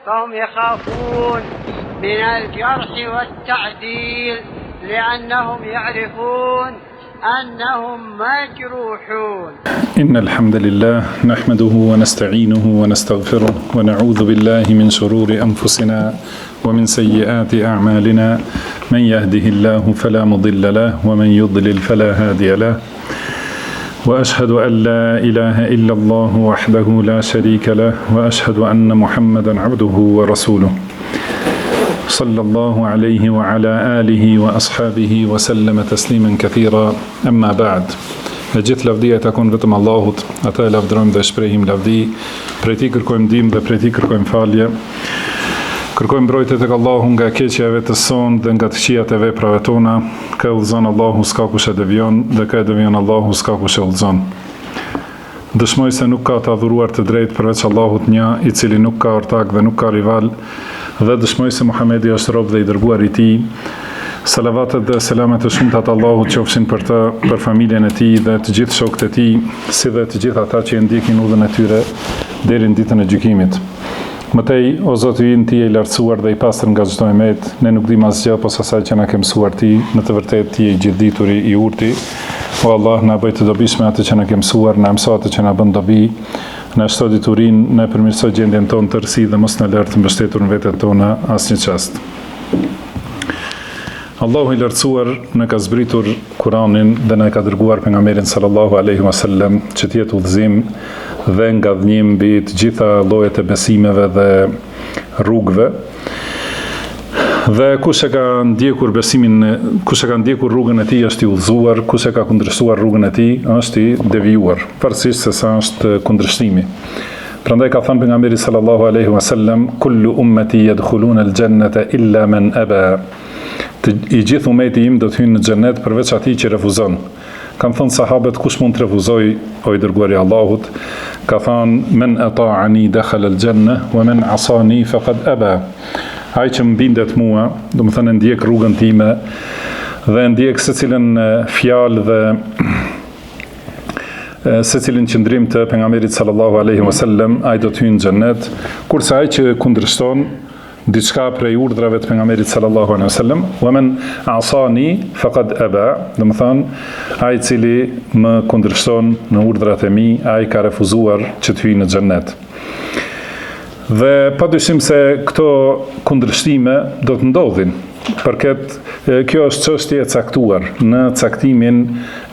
فهم يخافون من الجرح والتعديل لأنهم يعرفون أنهم مجروحون. إن الحمد لله نحمده ونستعينه ونستغفره ونعوذ بالله من شرور أنفسنا ومن سيئات أعمالنا من يهده الله فلا مضل له ومن يضلل فلا هادي له وأشهد أن لا إله إلا الله وحده لا شريك له وأشهد أن محمدا عبده ورسوله صلى الله عليه وعلى آله وأصحابه وسلم تسليما كثيرا أما بعد. Në gjithë lavdia takon vetëm Allahut, ata e lavdërojmë dhe shprehim lavdi, prej tij kërkojmë ndihmë dhe prej tij kërkojmë falje. Kërkojmë mbrojtje tek Allahu nga keqja e son dhe nga të këqijat e veprave tona. Ka udhëzon Allahu s'ka kush e devion dhe ka e devion Allahu s'ka kush e udhëzon. Dëshmoj se nuk ka të adhuruar të drejtë përveç Allahut një, i cili nuk ka ortak dhe nuk ka rival, dhe dëshmoj se Muhamedi është rob dhe i dërguar i tij. Salavatet dhe selamet e shumta të Allahut qofshin për të, për familjen e tij dhe të gjithë shokët e tij, si dhe të gjithë ata që e ndjekin udhën e tyre deri në ditën e gjykimit. Mëtej, o Zoti ynë, ti je i lartësuar dhe i pastër nga çdo emet, ne nuk dim asgjë posa asaj që na ke mësuar ti, në të vërtetë ti je i gjithdituri, i urti. O Allah, na bëj të dobishme atë që na ke mësuar, na mëso atë që na bën dobi, na shto diturinë, na përmirëso gjendjen tonë të rësi dhe mos na lër të mbështetur në vetet tona asnjë çast. Allahu i lartësuar në ka zbritur Kur'anin dhe na ka dërguar pejgamberin sallallahu alaihi wasallam që të jetë udhëzim dhe ngadhnim mbi të gjitha llojet e besimeve dhe rrugëve. Dhe kush e ka ndjekur besimin, kush e ka ndjekur rrugën e tij është i udhëzuar, kush e ka kundërshtuar rrugën e tij është i devijuar, pavarësisht se sa është kundërshtimi. Prandaj ka thënë pejgamberi sallallahu alaihi wasallam, kullu ummati yadkhuluna al-jannata illa man aba. I gjithë umeti im do të hyjnë në xhenet përveç atij që refuzon. Kam thënë sahabët, kush mund të refuzoj, o i dërguari i Allahut? Ka thënë, men ata'ani dakhala al-janna wa man asani faqad aba. Ai që mbindet mua, do të thënë ndjek rrugën time dhe ndjek secilën fjalë dhe secilin qëndrim të pejgamberit sallallahu alaihi wasallam, ai do të hyjë në xhenet, kurse ai që kundërshton diçka prej urdhrave të pejgamberit sallallahu alaihi wasallam, wa man asani faqad aba, do të thonë ai i cili më kundërshton në urdhrat e mi, ai ka refuzuar që të hyjë në xhennet. Dhe padyshim se këto kundërshtime do të ndodhin, përket kjo është çështje e caktuar në caktimin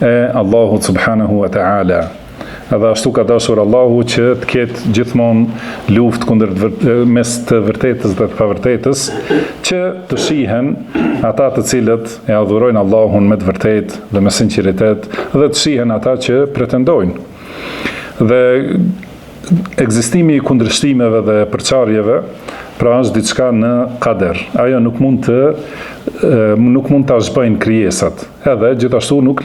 e Allahut subhanahu wa ta'ala. Edhe ashtu ka dashur Allahu që të ketë gjithmonë luftë kundër mes të vërtetës dhe të pavërtetës, që të shihen ata të cilët e adhurojnë Allahun me të vërtetë dhe me sinqeritet, dhe të shihen ata që pretendojnë. Dhe ekzistimi i kundërshtimeve dhe përçarjeve pra është diçka në kader. Ajo nuk mund ta zhbëjnë krijesat. Edhe gjithashtu nuk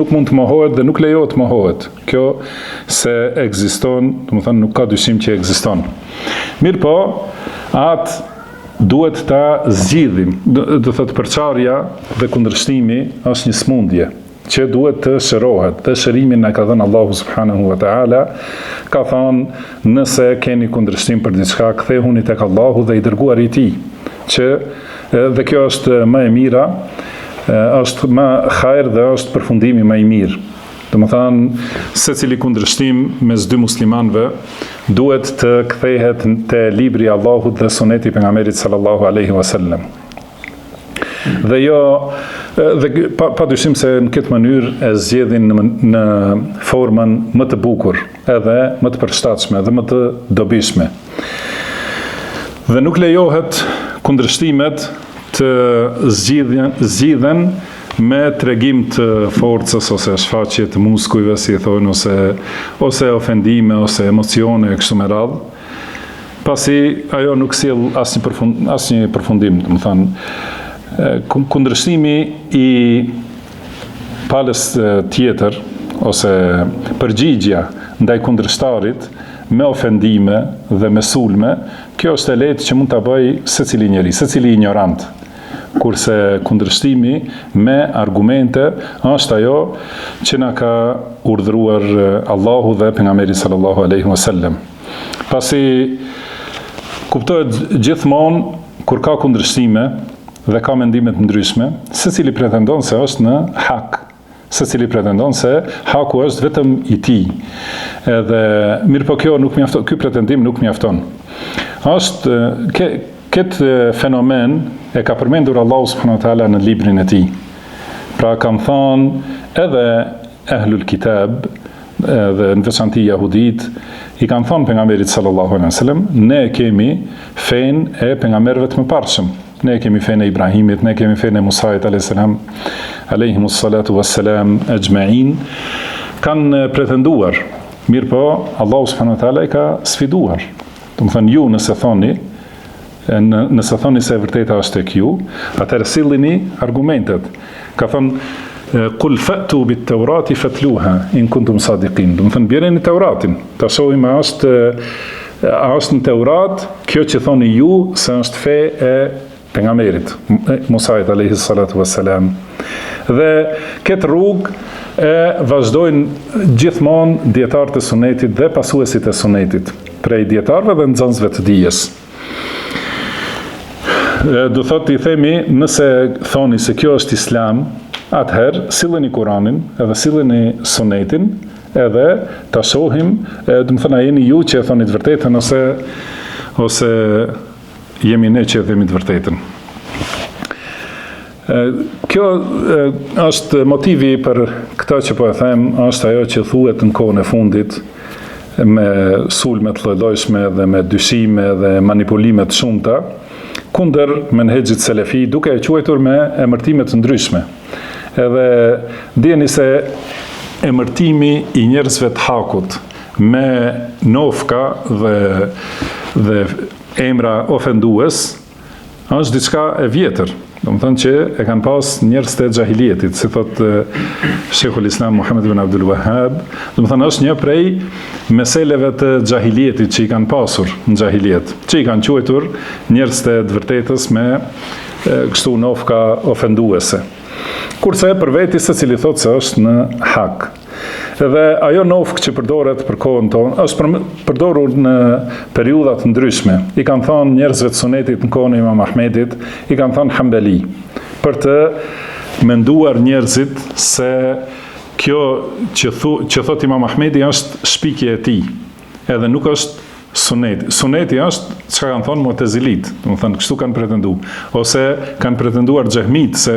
mund të mohohet dhe nuk lejohet të mohohet. Kjo se ekziston, do të thënë nuk ka dyshim që ekziston. Mirë po, atë duhet ta zgjidhim. Do thotë përçarja dhe kundërshtimi është një smundje që duhet të shërohet. Dhe shërimin na ka dhënë Allahu subhanahu wa ta'ala, ka thënë nëse keni kundërshtim për diçka, kthehuni tek Allahu dhe i dërguari i tij, që dhe kjo është më e mira, është më hajër dhe është përfundimi më i mirë. Domethënë, secili kundërshtim mes dy muslimanëve duhet të kthehet te libri i Allahut dhe suneti i pejgamberit sallallahu alaihi wasallam. Dhe jo dhe padyshim se në këtë mënyrë e zgjedhin në formën më të bukur, edhe më të përshtatshme dhe më të dobishme. Dhe nuk lejohet kundërshtimet të zgjidhen me tregim të forcës ose shfaqje të muskujve, si e thonë, ose ofendime ose emocione e kështu me radhë, pasi ajo nuk sjell asnjë përfundim, do të thënë. Kundërshtimi i palës tjetër ose përgjigja ndaj kundërshtarit me ofendime dhe me sulme, kjo është e lehtë që mund ta bëj secili njeri, secili ignorant. Kurse kundërshtimi me argumente është ajo që na ka urdhëruar Allahu dhe pejgamberi sallallahu alaihi wasallam. Pasi kuptohet gjithmonë kur ka kundërshtime dhe ka mendime të ndryshme, secili pretendon se është në hak, secili pretendon se haku është vetëm i tij. Edhe mirë po kjo nuk mjafton, ky pretendim nuk mjafton. Këtë fenomen e ka përmendur Allahu subhanahu wa taala në librin e tij. Pra kanë thënë edhe Ahlul Kitab dhe në veçanti jahudit i kanë thënë pejgamberit sallallahu alaihi wasallam, ne kemi fenë e pejgamberëve të mëparshëm. Ne kemi fenë e Ibrahimit, ne kemi fenë e Musait alayhimus salatu wassalam ajma'in. Kanë pretenduar, mirë po Allahu subhanahu wa taala i ka sfiduar. Do të thënë ju nëse thoni se e vërteta është tek ju, atëherë sillini argumentet. Ka thënë qul fa'tu bit-taurati fatluha in kuntum sadiqin. Do të thënë bjereni Teuratin, ta shohim a është në Teurat kjo që thoni ju se është fe e pejgamberit Musait alayhi salatu wassalam. Dhe këtë rrugë e vazhdojnë gjithmonë dietarët e sunetit dhe pasuesit e sunetit, prej dietarëve dhe nxënësve të dijes. Do thotë i themi, nëse thoni se kjo është islam, atëherë silleni Kur'anin edhe silleni sunetin edhe ta shohim, do të thënë a jeni ju që e thoni të vërtetën ose jemi ne që e themi të vërtetën. Kjo është motivi për këtë që po e them, është ajo që thuhet në kohën e fundit me sulme të lloj-llojshme dhe me dyshime dhe manipulime të shumta kundër menhexhit selefi, duke e quajtur me emërtime të ndryshme. Edhe dijeni se emërtimi i njerëzve të hakut me nofka dhe emra ofendues është diçka e vjetër. Do të thënë që e kanë pas njerëz të xahilietit, si thot Sheikhul Islam Muhammad ibn Abdul Wahhab, do të thënë është një prej meseleve të xahilietit që i kanë pasur në xahiliet, që i kanë quajtur njerëz të vërtetës me kështu nofka ofenduese. Kurse për veti secili thotë se është në hak. Edhe ajo nofk që përdoret për kohën tonë, është përdorur në periudha të ndryshme. I kanë thënë njerëzve të sunetit në kohën e Imam Ahmedit, i kanë thënë Hambeli, për të menduar njerëzit se kjo që thot Imam Ahmedi është shpikje e tij, edhe nuk është suneti. Suneti është çka kanë thënë Mu'tazilit, do të thënë kështu kanë pretenduar, ose kanë pretenduar xehmit se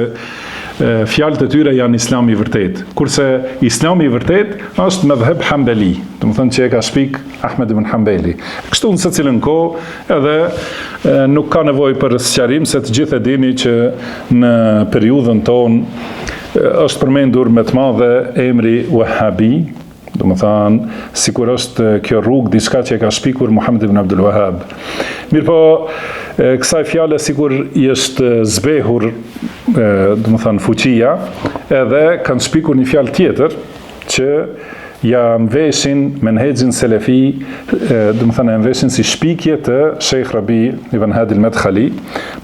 fjalët e tyre janë islami i vërtet. Kurse islami i vërtet është madhhab Hambeli, do të thënë që e ka shpik Ahmed ibn Hambeli. Kështu në secilën kohë edhe nuk ka nevojë për sqarim se të gjithë e dini që në periudhën tonë është përmendur me të madhe emri Wahhabi, do të thënë sikur është kjo rrugë diçka që e ka shpikur Muhammed ibn Abdul Wahhab. Mirpo kësaj fjale sikur i është zbehur do të thënë fuqia, edhe kanë shpikur një fjalë tjetër që ja mveshin menhexhin selefi, do të thënë mveshin si shpikje të Sheikh Rabi ibn Hadi al-Madkhali.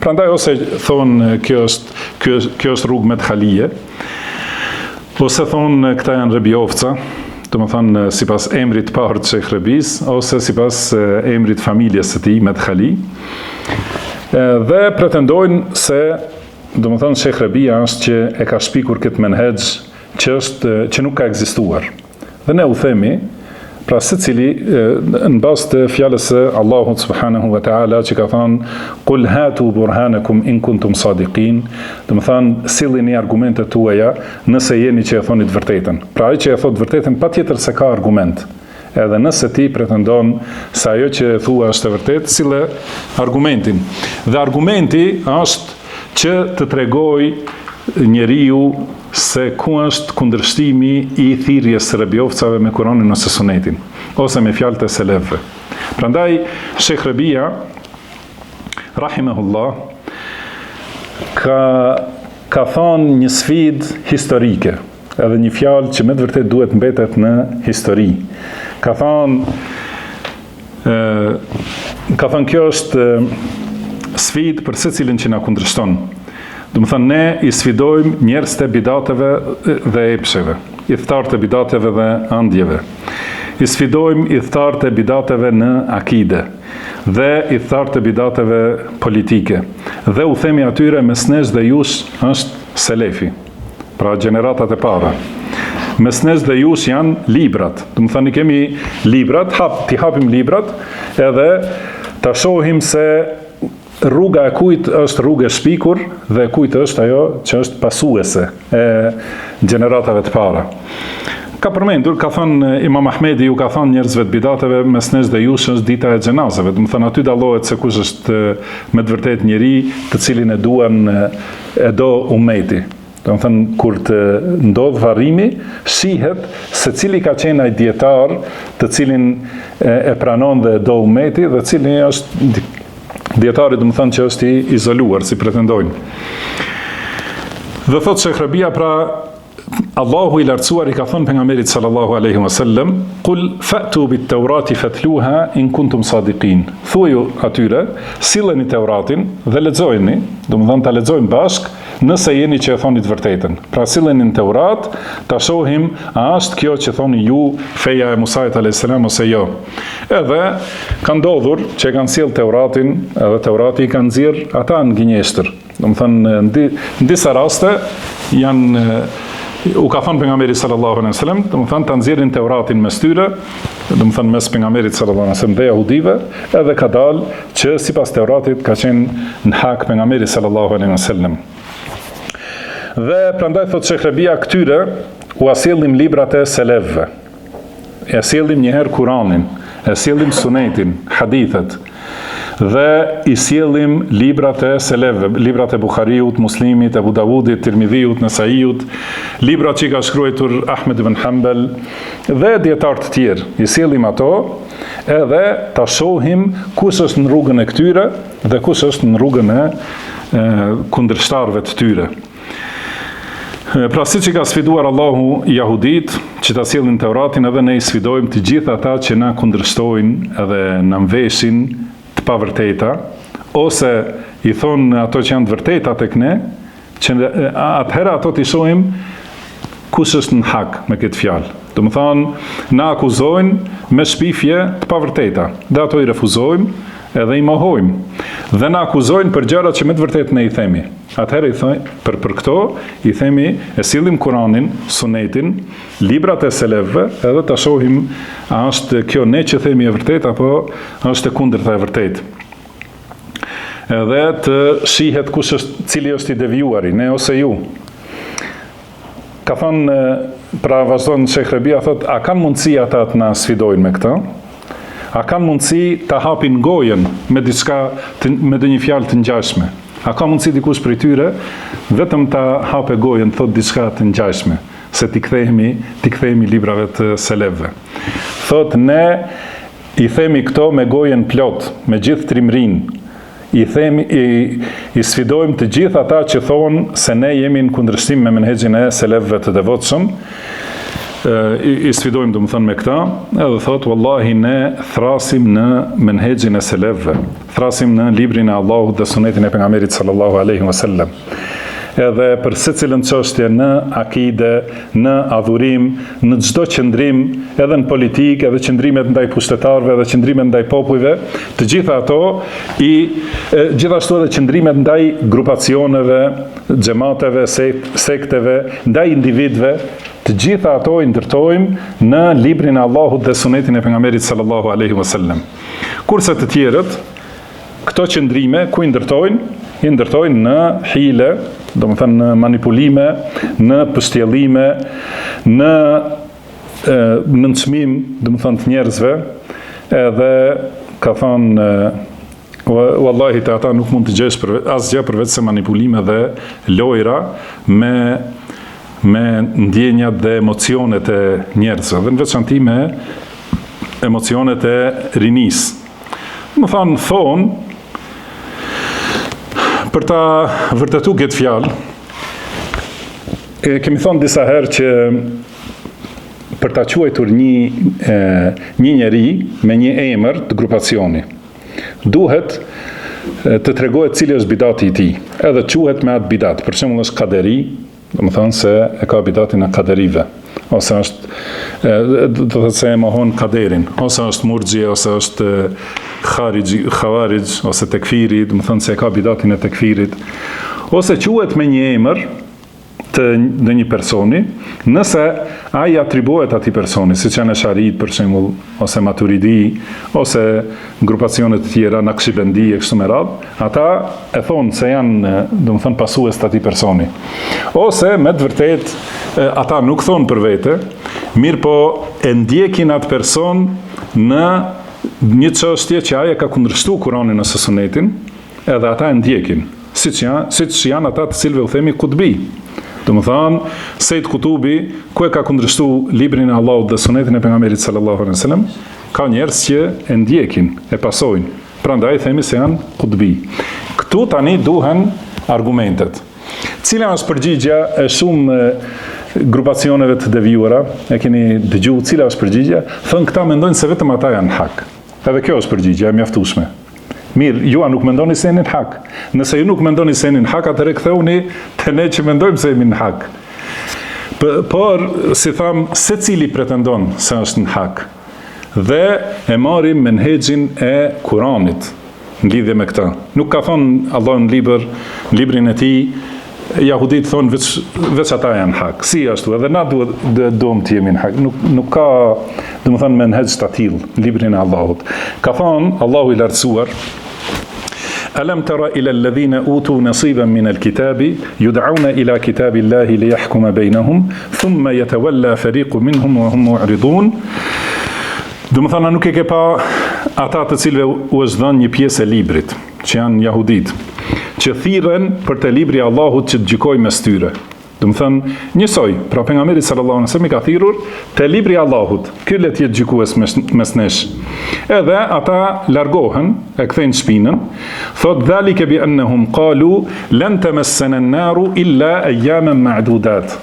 Prandaj ose thonë kjo është rrugë Madkhalie, ose thonë këta janë Rabiovca, do të thënë sipas emrit të parë të Sheikh Rabis, ose sipas emrit familjes së tij Madkhali. Dhe pretendojnë se do të thënë Sheikh Rabia është që e ka shpikur këtë menhexh që nuk ka ekzistuar. Dhe ne u themi, pra secili në bazë të fjalës së Allahut subhanahu wa taala që ka thënë qul hatu burhanakum in kuntum sadiqin, do të thënë sillini argumentet tuaja nëse jeni që e thoni të vërtetën. Pra ai që e thot të vërtetën patjetër se ka argument. Edhe nëse ti pretendon se ajo që e thua është e vërtetë, sille argumentin. Dhe argumenti është që të tregoj njeriu se ku është kundërshtimi i thirrjes së Rabiovcave me Kur'anin ose Sunetin, ose me fjalët e selefëve. Prandaj Sheikh Rabia rahimahullah ka thënë një sfidë historike, edhe një fjalë që me të vërtet duhet mbetet në histori. Ka thënë kjo është sfidë për secilin që na kundërshton. Do të thënë ne i sfidojmë njerëz të bidateve dhe epsheve, i thtarë të bidateve dhe andjeve. I sfidojmë i thtarë të bidateve në akide dhe i thartë të bidateve politike. Dhe u themi atyre mesnes dhe jush është selefi, pra gjeneratat e para. Mesnes dhe jush janë librat. Do të thënë kemi librat, ti hapim librat edhe ta shohim se rruga e kujt është rrugë e shpikur dhe kujt është ajo që është pasuese e gjeneratave të para. Ka përmendur, ka thënë Imam Ahmedi, ju ka thënë njerëzve të bidateve, mesnes dhe jush është dita e xhenazave. Do të thënë aty dallohet se kush është me të vërtet njeri të cilin e do ummeti. Do të thënë kur të ndodh varrimi, shihet se cili ka qenë ai dietar të cilin e pranon dhe do ummeti dhe cili është dietari, do të thënë që është i izoluar, si pretendojnë. Dhe thotë Sheikh Rabia, pra Allahu i lartësuar i ka thënë pejgamberit sallallahu alaihi wasallam, "Qul fa'tu bit-Taurati fatluha in kuntum sadiqin." Thuaju atyre, silleni Teuratin dhe lexojeni, do të thënë ta lexojmë bashk, nëse jeni që e thoni të vërtetën. Pra silleni në Teurat, ta shohim a është kjo që thoni ju feja e Musait alayhis salam ose jo. Edhe ka ndodhur që kanë sjell Teuratin, edhe Teurati i kanë nxjerr ata në gënjeshtër. Do të thënë në disa raste u ka thënë pejgamberi sallallahu alaihi wasallam, do të thënë ta nxjerrin Teuratin mes tyre, do të thënë mes pejgamberit sallallahu alaihi wasallam dhe jahudive, edhe ka dalë që sipas Teuratit ka qenë në hak pejgamberi sallallahu alaihi wasallam. Dhe prandaj thotë Sheikh Rabia, këtyre u asillim librat e selefëve. E asillim njëherë Kur'anin, e asillim Sunetin, hadithet. Dhe i sjellim librat e selefëve, librat e Buhariut, Muslimit, Abu Davudit, Tirmidhiut, Nesaiut, librat që ka shkruar Ahmed ibn Hanbal dhe dietar të tjerë. I sjellim ato edhe ta shohim kush është në rrugën e këtyre dhe kush është në rrugën e kundërshtarëve të tyre. Pra si që ka sfiduar Allahu jahudit që ta sjellin Teuratin, edhe ne i sfidojmë të gjithë ata që na kundërshtojnë edhe na mveshin të pavërteta, ose i thonë ato që janë të vërteta tek ne, që atëherë ato t'i shohim kush është në hak me këtë fjalë. Do të thonë, na akuzojnë me shpifje të pavërteta, dhe ato i refuzojmë edhe i mohojmë. Dhe na akuzojnë për gjëra që me të vërtetë ne i themi. Atëherë i thojnë, për këto i themi, e sillim Kur'anin, Sunetin, librat e selefëve, edhe ta shohim a është kjo ne që themi e vërtet apo është e kundërta e vërtet. Edhe të shihet kush është, cili është i devijuari, ne ose ju. Ka thënë, pra vazhdon Sheikh Rabia, thotë, a kanë mundësi ata të na sfidojnë me këtë? A kanë mundësi të hapin gojen me diçka, me dhe një fjalë të ngjashme? A ka mundësi dikush prej tyre vetëm ta hape gojen, thot diçka të ngjashme, se t'i kthehemi librave të selefëve. Thot ne i themi këto me gojen plot, me gjithë trimrin. I sfidojmë të gjithë ata që thonë se ne jemi në kundërshtim me menhexhin e selefëve të devotshëm. I sfidojmë do më thënë me këta, edhe thotë, wallahi ne thrasim në menhexhin e selefëve, thrasim në librin e Allahut dhe sunetin e pejgamberit sallallahu alaihi wasallam. Edhe për secilën çështje në akide, në adhurim, në çdo qëndrim, edhe në politikë, edhe qëndrimet ndaj pushtetarëve, edhe qëndrimet ndaj popujve, të gjitha ato gjithashtu edhe qëndrimet ndaj grupacioneve, xhamateve, sekteve, ndaj individëve, të gjitha ato i ndërtojmë në librin e Allahut dhe sunetin e pejgamberit sallallahu alaihi wasallam. Kurse të tjerët, këto qëndrime ku i ndërtojnë? I ndërtojnë në hile, do më thënë në manipulime, në pështjellime, në nënçmim, do më thënë të njerëzve, edhe ka thënë wallahi të ata nuk mund të gjesh asgjë përveç se manipulime dhe lojra me ndjenjat dhe emocionet e njerëzve, dhe në veçanti me emocionet e rinis. Më thonë, për ta vërtetu këtë fjalë, kemi thonë disa herë që për ta quajtur një njeri me një emër të grupacioni, duhet të tregohet cili është bidati i tij, edhe quhet me atë bidat. Për shembull është kaderi, do të thonë se e ka bidatin e kaderive, ose është, do të thotë se e mohon kaderin, ose është murxhi, ose është khawarij, ose tekfiri, do të thonë se ka bidatin e tekfirit, ose quhet me një emër të një personi, nëse ai atribuohet atij personi, siç janë Sharit për shembull, ose Maturidi, ose grupacione të tjera, Naqshbendi e kështu me radhë, ata e thonë se janë, domethënë pasues të atij personi. Ose me të vërtetë ata nuk thonë për vete, mirë po e ndjekin atë person në një çështje që ai ka kundërshtuar Kur'anin ose Sunetin, edhe ata e ndjekin, siç janë ata të cilëve u themi kutbi. Do më thanë, Sejt Kutubi, ku e ka kundërshtu librin e Allahut dhe Sunetin e pejgamberit sallallahu alaihi wasallam, ka njerëz që e ndjekin, e pasojnë. Prandaj themi se janë kutbi. Këtu tani duhen argumentet. Cila është përgjigja e shumë grupacioneve të devijuara, e keni dëgjuar cila është përgjigja? Thënë këta mendojnë se vetëm ata janë hak. Edhe kjo është përgjigja e mjaftueshme. Mirë, ju nuk mendoni se jeni në hak. Nëse ju nuk mendoni se jeni në hak, atëherë ktheuni te ne që mendojmë se jemi në hak. Por, si tham, secili pretendon se është në hak. Dhe e marrim menhexhin e Kuranit në lidhje me këtë. Nuk ka thonë Allah në librin e tij, jahudit thonë veç ata janë hak. Si ashtu, edhe na duam të jemi në hak. Nuk ka, domethënë, menhexh të tillë në librin e Allahut. Ka thonë Allahu i lartësuar: Alam tara ila alladhina utu nasiban min alkitabi yud'auna ila kitabillahi liyahkuma bainahum thumma yatawalla fariqun minhum wa hum mu'ridun. Domethënë nuk e ke pa ata të cilëve u është dhënë një pjesë e librit, që janë jahudit, që thirren për te libri i Allahut që të gjykojë mes tyre. Domethënë njësoj, pra pejgamberi sallallahu alaihi wasallam i ka thirrur te libri i Allahut, ky le të jetë gjykues mes nesh. Edhe ata largohen, e kthejnë shpinën, thot dhalike bi annahum qalu lan tamassana an-naru illa ayyaman ma'dudat.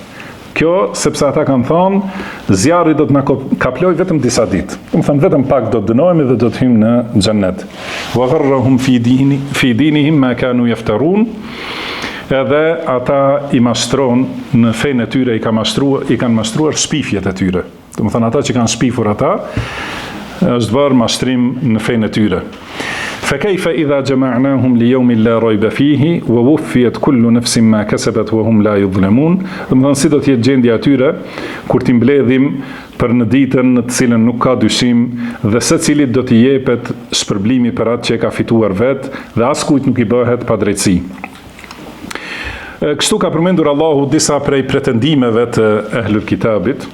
Kjo sepse ata kanë thonë zjarri do të na kaploj vetëm disa ditë. Domethënë vetëm pak do të dënohemi dhe do të hyjmë në xhennet. Wa gharrahum fi dinihim ma kanu yaftarun. Edhe ata i mashtron në fenë e tyre, i kanë mashtruar shpifjet e tyre. Domethënë ata që kanë shpifur ata, është bërë mashtrim në fenë e tyre. فكيف إذا جمعناهم ليوم لا ريب فيه ووفيت كل نفس ما كسبت وهم لا يظلمون. Domethënë si do të jetë gjendja atyre kur t'i mbledhim për në ditën në të cilën nuk ka dyshim dhe secilit do t'i jepet shpërblimi për atë që e ka fituar vetë dhe askujt nuk i bëhet pa drejtësi. Kështu ka përmendur Allahu disa prej pretendimeve të ehlul kitabit.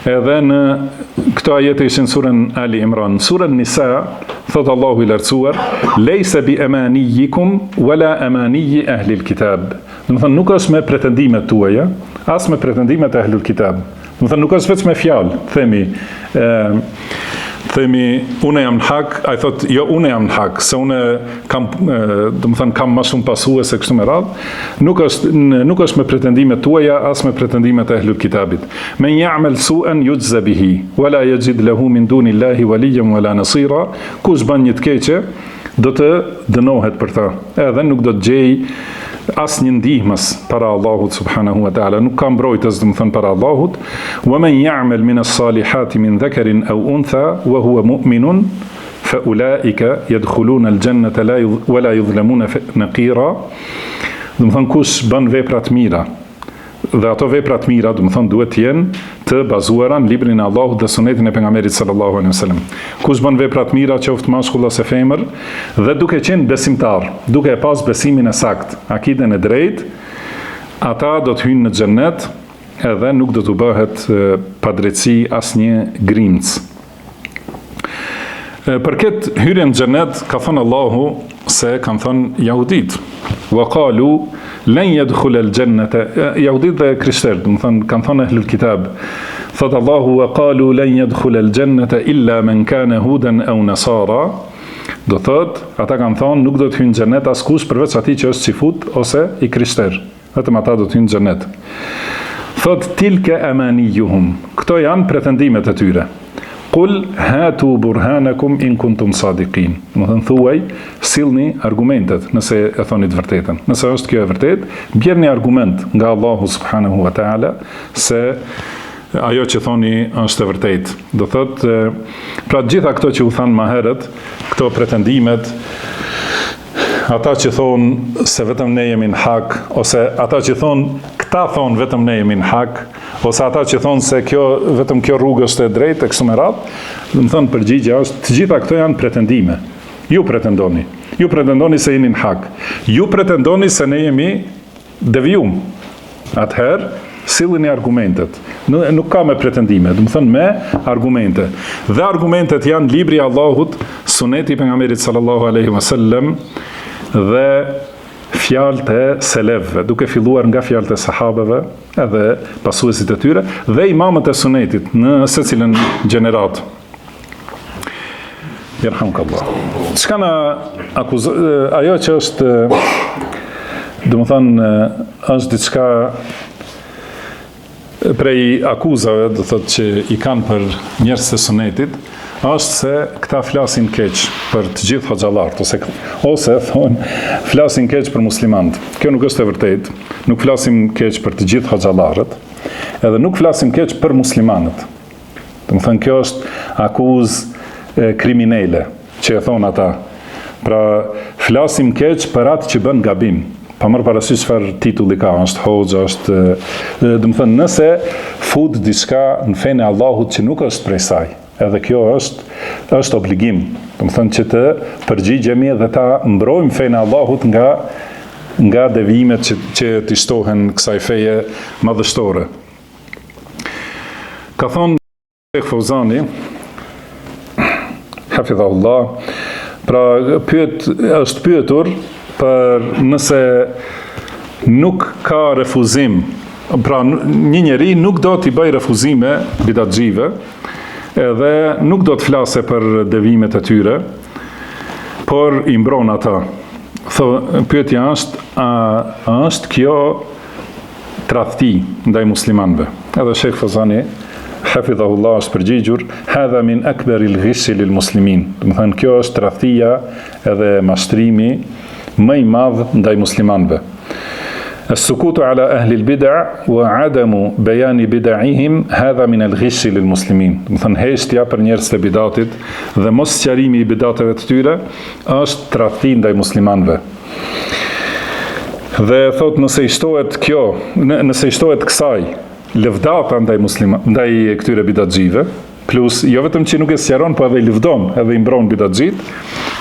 Edhe në këto ajete ishin surën Ali Imran. Surën Nisa, thot Allahu i lartësuar, lejse bi amanijikum wala amaniji ahlil kitab. Domethënë nuk është me pretendimet tuaja, as me pretendimet e ahlul kitab. Domethënë nuk është vetëm me fjalë, themi unë jam në hak, ai thot jo unë jam në hak, se unë kam kam më shumë pasues se kështu me radhë. Nuk është me pretendimet tuaja as me pretendimet e ehlul kitabit. Men ya'mal su'an yujza bihi wala yajid lahu min dunillahi waliyan wala nasira. Kush bën një të keqe do të dënohet për ta. Edhe nuk do të gjej as një ndihmës para Allahut subhanahu wa ta'ala, nuk ka mbrojtës domethënë para Allahut. Wa man ya'mal min as-salihati min dhakarin aw untha wa huwa mu'minun fa ulaika yadkhuluna al-jannata wa la yuzlamuna naqira. Domethënë kush bën vepra të mira, dhe ato vepra të mira, domethënë duhet të jenë të bazuara në librin e Allahut dhe Sunetin e pejgamberit sallallahu alaihi wasallam. Kush bën vepra të mira, qoftë mashkull ose femër, dhe duke qenë besimtar, duke pas besimin e sakt, akiden e drejtë, ata do të hyjnë në xhennet, edhe nuk do të bëhet padrejtësi asnjë grimc. Për këtë hyrje në xhennet ka thënë Allahu se kanë thënë jahudit. Wa qalu lan yadkhul al-jannata, jahudit dhe krishterët, domethënë kanë thënë ehlul kitab. Thot Allahu wa qalu lan yadkhul al-jannata illa man kana hudan aw nasara. Do thot, ata kanë thënë nuk do të hyjnë në xhennet askush përveç atij që është çifut ose i krishter. Vetëm ata do të hyjnë në xhennet. Thot tilka amanijuhum. Këto janë pretendimet e tyre. Qul hatu burhanakum in kuntum sadiqin. Domethënë thuaj, sillni argumentet nëse e thoni të vërtetën. Nëse është kjo e vërtetë, bjerrni argument nga Allahu subhanahu wa taala se ajo që thoni është e vërtetë. Do thotë, pra gjitha këto që u thanë më herët, këto pretendimet, ata që thonë se vetëm ne jemi në hak, ose ata që thonë, këta thonë vetëm ne jemi në hak, ose ata që thonë se vetëm kjo rrugë është e drejtë, e kështu me radhë, do të thonë përgjigja është, të gjitha këto janë pretendime. Ju pretendoni se jeni në hak. Ju pretendoni se ne jemi devijum. Atëherë, sillni argumentet. Nuk ka me pretendime, do të thonë me argumente. Dhe argumentet janë libri i Allahut, suneti i pejgamberit sallallahu alaihi wasallam dhe fjalët e selefëve, duke filluar nga fjalët e sahabeve, edhe pasuesit e tyre, dhe imamët e sunetit në secilën gjenerat. Yerhamkallah. Çka na ajo që është, domethënë, është diçka prej akuzave, do thotë që i kanë për njerëzit e sunetit, është se këta flasin keq për të gjithë hoxhallarët, ose thonë flasin keq për muslimanët. Kjo nuk është e vërtetë. Nuk flasim keq për të gjithë hoxhallarët, edhe nuk flasim keq për muslimanët. Domethënë kjo është akuzë kriminale, që e thonë ata. Pra flasim keq për atë që bën gabim. Pa marrë parasysh çfarë titulli ka, është hoxha, është, domethënë, nëse fut diçka në fenë e Allahut që nuk është prej saj, edhe kjo është obligim. Domethënë që të përgjigjemi dhe ta mbrojmë fenë e Allahut nga devijimet që t'i shtohen kësaj feje madhështore. Ka thonë Sheikh Fauzani, hafidhahullah, pra është pyetur për nëse nuk ka refuzim, pra një njeri nuk do t'i bëj refuzime bidatxhive, edhe nuk do të flase për devimet e tyre, por i mbron ata. Pyetja është, a është kjo tradhti ndaj muslimanëve? Edhe Sheikh Fauzani, hafidhahullah, është përgjigjur, hadha min akbaril ghishi lil muslimin. Do të thënë, kjo është tradhtia edhe mashtrimi më i madh ndaj muslimanëve. As-sukutu ala ahli al-bid'a wa 'adamu bayani bid'ihim hadha min al-ghishi lil muslimin. Do të thënë, heshtja për njerëzit e bidatit dhe mos sqarimi i bidateve të tyre është tradhti ndaj muslimanëve. Dhe thot, nëse i shtohet kësaj lëvdata ndaj këtyre bidatxhive, plus jo vetëm që nuk e sqaron, po edhe i lëvdon, edhe i mbron bidatxhit,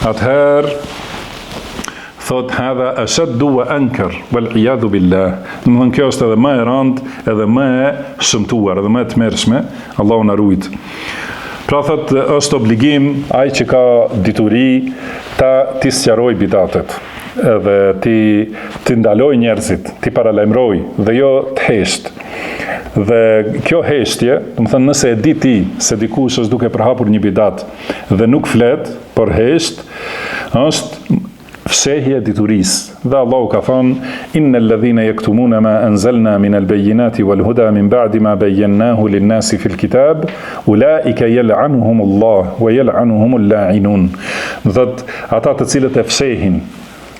atëherë thot hadha ashaddu wa ankar wal iyadu billah. Domethënë kjo është edhe më e rëndë, edhe më e shëmtuar, edhe më e tmerrshme, Allahu na ruajt. Pra thot, është obligim ai që ka dituri ti sqaroj bidatet, edhe ti ndaloj njerëzit, ti paralajmëroj dhe jo të hesht. Dhe kjo heshtje, domethënë nëse e di ti se dikush është duke përhapur një bidat dhe nuk flet, por hesht, është fshehje diturisë. Dhe Allahu ka thënë, innal ladhina yaktumuna ma anzalna min al-bayyinati wal huda min ba'di ma bayyanahu lin-nasi fil kitab ulaika yal'anuhumullah wa yal'anuhumul la'inun. Dhe ata të cilët e fshehin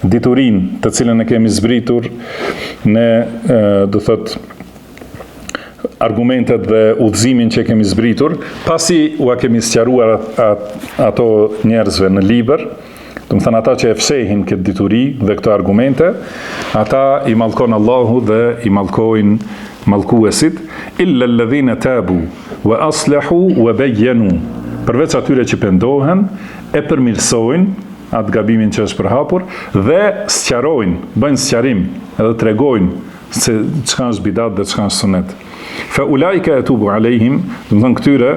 diturin të cilën e kemi zbritur ne, do thot, argumentet dhe udhëzimin që kemi zbritur, pasi ua kemi sqaruar ato njerëzve në libër, do të thënë ata që e fshehin këtë dituri dhe këto argumente, ata i mallkon Allahu dhe i mallkojnë mallkuesit, illa alladhina tabu wa aslahu wa bayyanu. Përveç atyre që pendohen, e përmirësojnë atë gabimin që është përhapur dhe sqarojnë, bëjnë sqarim, edhe tregojnë se çka është bidat dhe çka është sunet. Fa ulaika atubu alejhim, do të thënë këtyre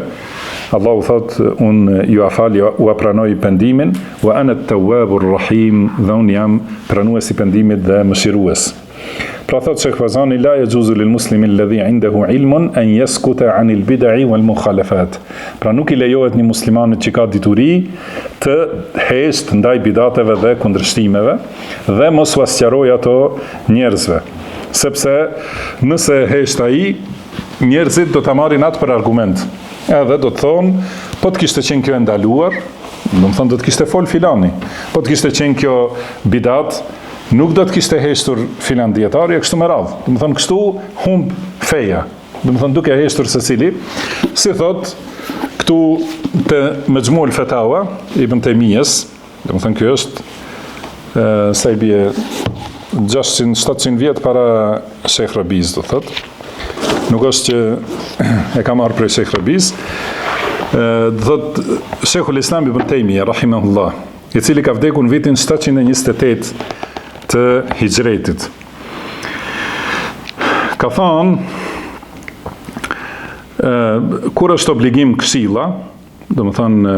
Allahu thot, unë ju afal, u pranoj pendimin, wa ana at-tawwabur rahim, dhe unë jam pranuesi pendimit dhe mëshirues. Pra thot Sheikh Fauzani, la yajuzu lil muslimi alladhi indahu ilmun an yaskuta anil bid'i wal mukhalafat. Pra nuk i lejohet një muslimanit që ka dituri të hesht ndaj bidateve dhe kundërshtimeve dhe mos u sqaroj ato njerëzve. Sepse nëse hesht ai, njerëzit do ta marrin atë për argument. Edhe do të thonë, po të kishte qenë kjo e ndaluar, do të thonë do të kishte fol filani. Po të kishte qenë kjo bidat, nuk do të kishte heshtur filan dietari e kështu me radhë. Do të thonë kështu humb feja. domethënë duke heshtur secili, si thot këtu te Mejmu'ul Fatawa Ibn Taymiyes, domethënë ky është sa i bie 600-700 vjet para Sheikh Rabiz, do thot. Nuk është që e ka marrë prej Sheikh Rabiz. Do thot Sheikhul Islam Ibn Taymiyah rahimahullah, i cili ka vdekur në vitin 728 të Hijretit. Ka thonë, kur është obligim këshilla, do më thonë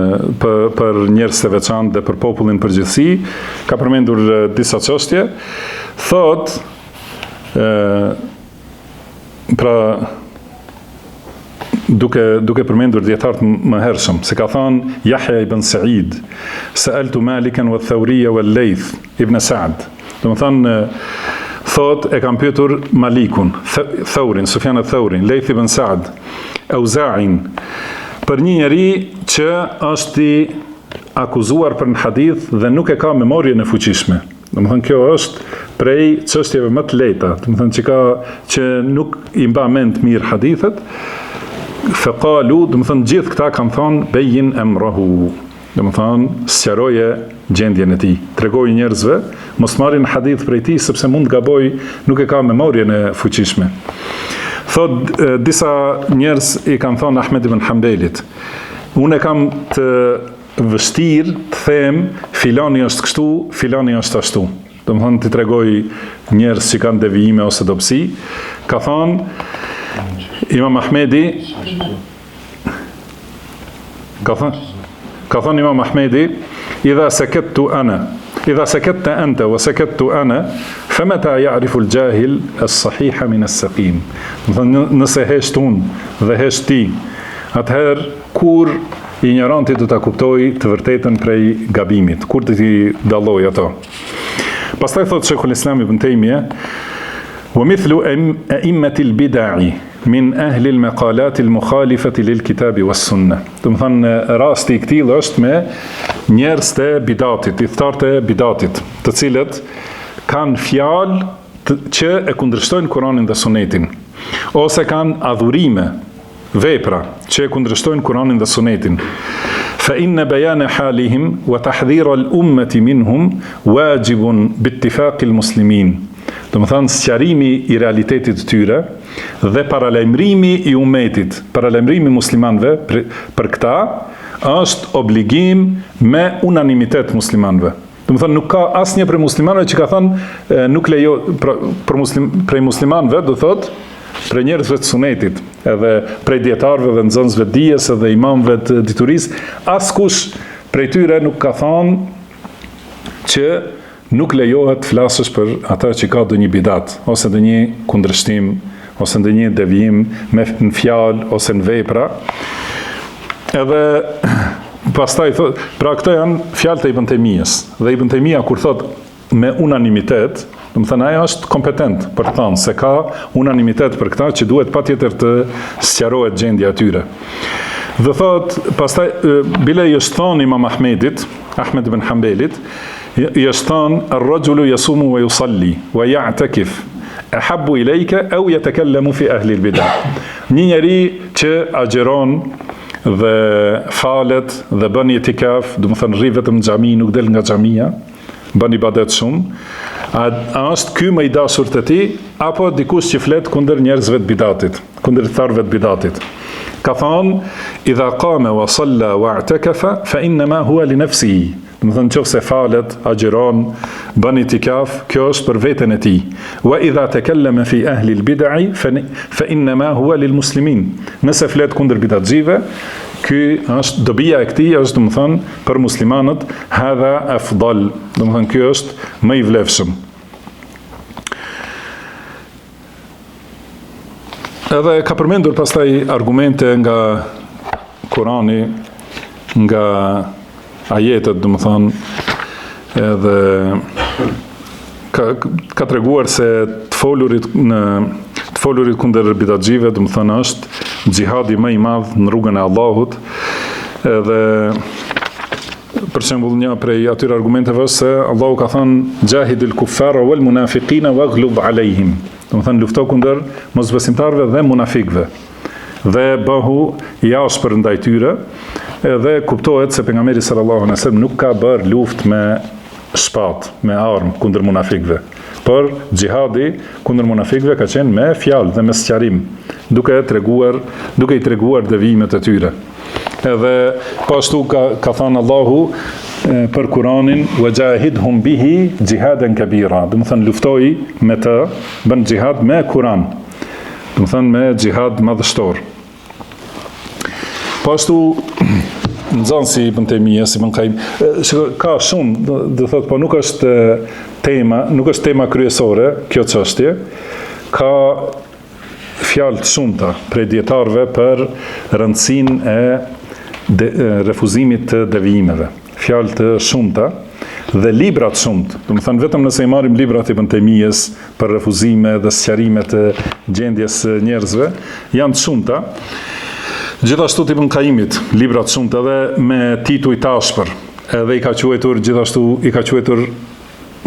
për njerëz të veçantë dhe për popullin përgjithësi, ka përmendur disa çështje, thot, pra duke përmendur dietarët më hershëm, se ka thonë Yahya ibn Sa'id, sa'altu Malikan wa Thawriya wa Layth ibn Sa'd. Do më thonë, thot e kam pyetur Malikun, Thawrin, Sufjan al-Thawrin, Layth ibn Sa'd, Auza'in, për një njeri që është i akuzuar për një hadith dhe nuk e ka memorje në fuqishme. Do më thënë, kjo është prej çështjeve më të lehta, do më thënë që nuk i mba mend mirë hadithet. Faqalu, do më thënë, gjithë këta kanë thonë bejin emrahu, do më thënë, sqaroje gjendjen e tij, tregoj njerëzve, mos marrin hadith prej tij sepse mund gaboj, nuk e ka memorjen e fuqishme. Thot disa njerëz i kanë thonë Ahmed ibn Hanbelit, unë e kam të vështirë të them filani është kështu, filani është ashtu. Do më thonë, të tregoj njerëz që kanë devijime ose dobësi. Ka thonë Imam Ahmedi, ka thonë Imam Ahmedi, idha sakattu anta wa sakattu ana, famata ya'rifu al-jahil as-sahiha min as-saqim. Do thonë, nëse hesht unë dhe hesht ti, atëherë kur ignoranti do ta kuptoj të vërtetën prej gabimit, kur të ti dalloj ato. Pastaj thot Sheikhul Islam Ibn Taymiyah, wa mithlu a'immatil bid'i min ahli al-maqalat al-mukhalifati lil-kitabi was-sunnah. Do të thonë, rasti i këtij është me njerëz të bidatit, i thtarë të bidatit, të cilët kanë fjalë që e kundërshtojnë Kur'anin dhe Sunetin, ose kanë adhurime, vepra që e kundërshtojnë Kur'anin dhe Sunetin. Fa inna bayana halihim wa tahdhira al-ummati minhum wajibun biittifaqi al-muslimin. Do të thonë, sqarimi i realitetit të tyre dhe paralajmërimi i ummetit, paralajmërimi muslimanëve për këta është obligim me unanimitet muslimanëve. Do të thonë, nuk ka asnjë prej muslimanëve që ka thënë nuk lejo prej muslimanëve, do thotë prej njerëzve të sunetit, edhe prej dietarëve dhe nxënësve të dijes edhe imamëve të diturisë, askush prej tyre nuk ka thënë që nuk lejohet të flasësh për ata që ka ndonjë bidat, ose ndonjë kundërshtim, ose ndonjë devijim në fjalë ose në vepra. Edhe pastaj thot, pra këto janë fjalët e Ibn Taymiyes, dhe Ibn Taymija kur thot me unanimitet, do të thënë ajo është kompetent për të thënë se ka unanimitet për këtë që duhet patjetër të sqarohet gjendja e tyre. Dhe thot, pastaj bile i është thonë Imam Ahmedit, Ahmed ibn Hanbelit, i është thonë ar-rajulu yasumu wa yusalli wa ya'takif ahabbu ilayka aw yatakallamu fi ahli al-bid'ah. Një njeri që agjeron dhe falet dhe bën itikaf, do të thënë rri vetëm në xhami, nuk del nga xhamia, bën ibadet shumë, a është ky më i dashur te ti apo dikush që flet kundër njerëzve të bidatit, kundër tharëve të bidatit? Ka thonë, idha qama wa salla wa i'takafa fa inma huwa li nafsihi. Do të thonë, nëse falet, agjeron, bën itikaf, kjo është për veten e tij. Wa idha takallama fi ahli al-bid'i fa inma huwa lil muslimin. Nëse flet kundër bidatxive, ky është dobia e këtij, është do të thonë për muslimanët, hadha afdal. Do të thonë, ky është më i vlefshëm. Edhe ka përmendur pastaj argumente nga Kurani, nga ajetet, do të thonë, edhe ka treguar se të folurit kundër bidatxive, do të thonë, është xhihadi më i madh në rrugën e Allahut, edhe për shembull një prej atyre argumenteve është se Allahu ka thënë jahidul kuffara wal munafiqina waghlub alejhim. Do të thënë lufto kundër mosbesimtarëve dhe munafikëve. Dhe bëhu i ashpër ndaj tyre, dhe kuptohet se pejgamberi sallallahu alaihi wasallam nuk ka bërë luftë me shpatë, me armë kundër munafikëve. Por xhihadi kundër munafikëve ka qenë me fjalë dhe me sqarim, duke i treguar devimet e tyre. Edhe pashtu ka thënë Allahu për Kur'anin wajahidhum bihi jihadan kabira. Do të thënë luftoi me të, bën xihad me Kur'an. Do të thënë me xihad madhështor. Pashtu nxënësi Ibn Taymija, Ibn Qayyim, ka shumë, do thotë, po nuk është tema kryesore kjo çështje. Ka fjalë të shumta prej dietarëve për rëndësinë e refuzimit të devijimeve. Fjalë të shumta dhe libra të shumta. Do të thënë vetëm nëse i marrim librat e Ibn Taymijës për refuzime dhe sqarime të gjendjes së njerëzve, janë të shumta. Gjithashtu të Ibn Qayyimit, libra të shumta dhe me tituj të ashpër. Edhe i ka quajtur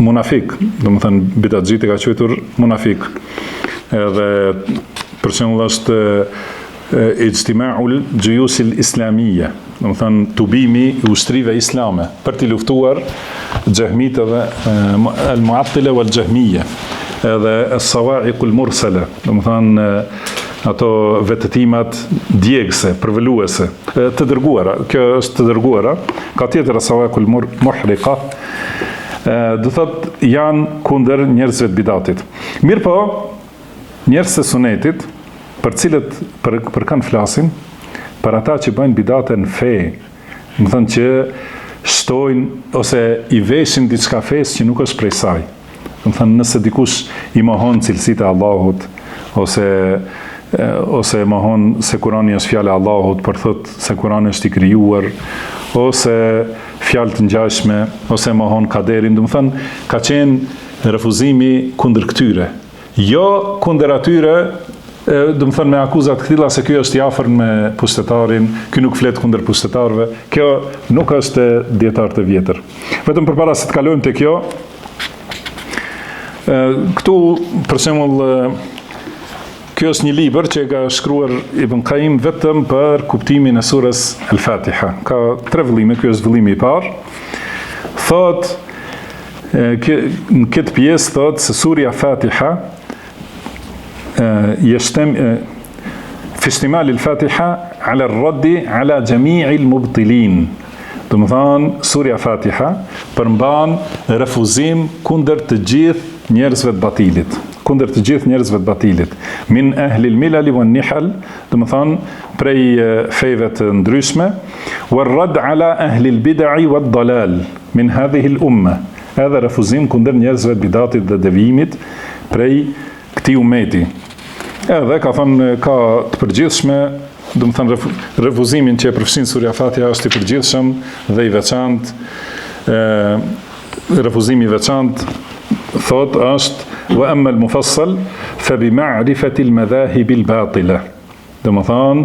munafik. Do të thënë bidatxhit i ka quajtur munafik. Edhe për shembull është ijtima'ul gjyusil islamije, do të thënë tubimi i ushtrive islame për t'i luftuar xehmite dhe al-mu'attila wal jahmiyya, edhe as-sawa'iqul mursala, do të thënë ato vetëtimat djegëse, përveluese, të dërguara. Kjo është të dërguara, ka tjetër as-sawa'iqul muhriqa, do thotë janë kundër njerëzve të bidatit. Mirë po, njerëz të sunetit, për cilët për kanë flasin, për ata që bëjnë bidate në fe, më thënë që shtojnë ose i veshin diçka fesë që nuk është prej saj. Më thënë nëse dikush i mohon cilësitë e Allahut, ose mohon se Kurani është fjala e Allahut, për thotë se Kurani është i krijuar, ose fjalë të ngjashme, ose mohon kaderin, do të thënë ka qenë refuzimi kundër këtyre. Jo kundër atyre, do të thënë me akuzat këtilla se ky është i afërt me pushtetarin, ky nuk flet kundër pushtetarëve. Kjo nuk është dietar të vjetër. Vetëm përpara se të kalojmë te kjo, këtu për shembull ky është një libër që ka shkruar Ibn Qayyim vetëm për kuptimin e surës Al-Fatiha. Ka 3 vëllime, ky është vëllimi i parë. Në këtë pjesë thotë se surja Fatiha في اشتمال الفاتحة على الرد على جميع المبطلين. Do të thonë, surja Fatiha përmban refuzim kundër të gjithë njerëzve të batilit. Min ahli al-milal wan nihal, do të thonë prej fejve të ndryshme, war-radd ala ahli al-bid'i wad-dalal min hadhihi al-umma. Edhe refuzim kundër njerëzve të bidatit dhe devijimit prej këtij ummeti. Edhe ka thënë ka të përgjithshme, do të thënë refuzimin që e përfshin surja Fatiha është i përgjithshëm dhe i veçantë. Refuzimi i veçantë thotë është wa amma al-mufassal fa bi ma'rifati al-madhahib al-batila. Do të thonë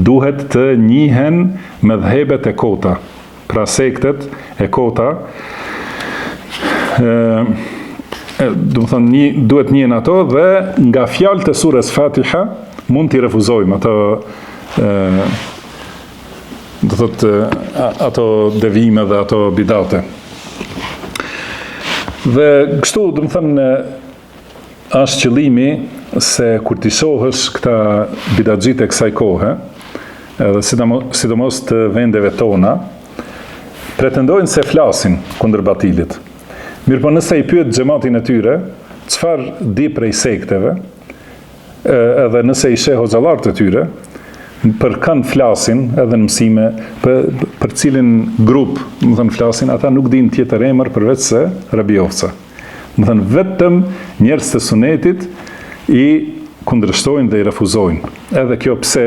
duhet të njihen mëdhëbet e kota, pra sektet e kota. Do të thonë duhet njihen ato dhe nga fjalët e surës Fatiha mund t'i refuzojmë ato do thotë ato devijime dhe ato bidate. Dhe kështu do të thënë është qëllimi se kur t'i shohësh këta bidatxhit e kësaj kohe, edhe sidomos të vendeve tona, pretendojnë se flasin kundër batilit. Mirë po nëse i pyet xhamatin e tyre, çfarë di prej sekteve, edhe nëse i sheh hoxhallarët e tyre, për kanë flasin edhe në mësime, për cilin grup, më thënë flasin, ata nuk din tjetër emër përveç se Rabiovca. Më thënë vetëm njerëz të sunetit i kundërshtojnë dhe i refuzojnë. Edhe kjo pse?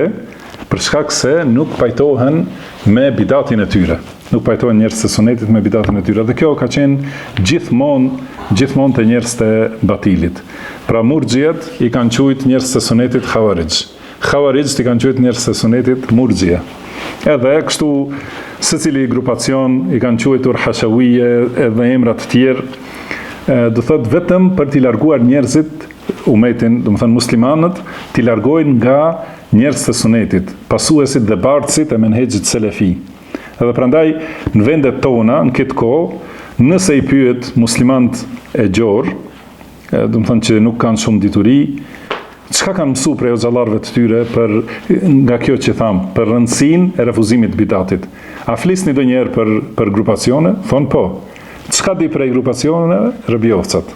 Për shkak se nuk pajtohen me bidatin e tyre. Nuk pajtohen njerëz të sunetit me bidatin e tyre. Dhe kjo ka qenë gjithmonë të njerëz të batilit. Pra murxhiet i kanë quajtur njerëz të sunetit Khawarij. Khawarijt i kanë quajtur njerëz të sunetit murxhia. Edhe kështu secili grupacion i kanë quajtur hashawije edhe emra të tjerë, do thot vetëm për t'i larguar njerëzit, umetin, do të thënë muslimanët, t'i largojnë nga njerëz të sunetit, pasuesit dhe bartësit e menhexhit selefi. Edhe prandaj në vendet tona, në këtë kohë, nëse i pyet muslimanët e gjorë, do të thënë që nuk kanë shumë dituri, çka kanë mësuar prej xhallarëve të tyre nga kjo që thamë, për rëndësinë e refuzimit të bidatit. A flisni ndonjëherë për grupacione? Thonë po. Çka di prej grupacioneve? Rëbjovcat.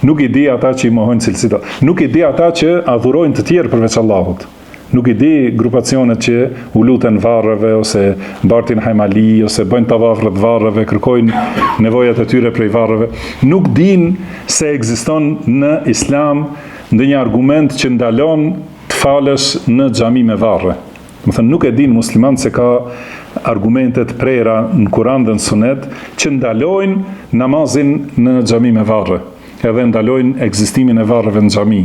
Nuk i di ata që i mohojnë cilësitë. Nuk i di ata që adhurojnë të tjerë përveç Allahut. Nuk i di grupacionet që u luten varreve, ose mbartin hajmali, ose bëjnë tavaf rreth varreve, kërkojnë nevojat e tyre prej varreve. Nuk din se ekziston në Islam ndonjë argument që ndalon të falesh në xhami me varre. Do të thënë nuk e din musliman se ka argumentet prera në Kur'an dhe në Sunet që ndalojnë namazin në xhami me varre, edhe ndalojnë ekzistimin e varreve në xhami.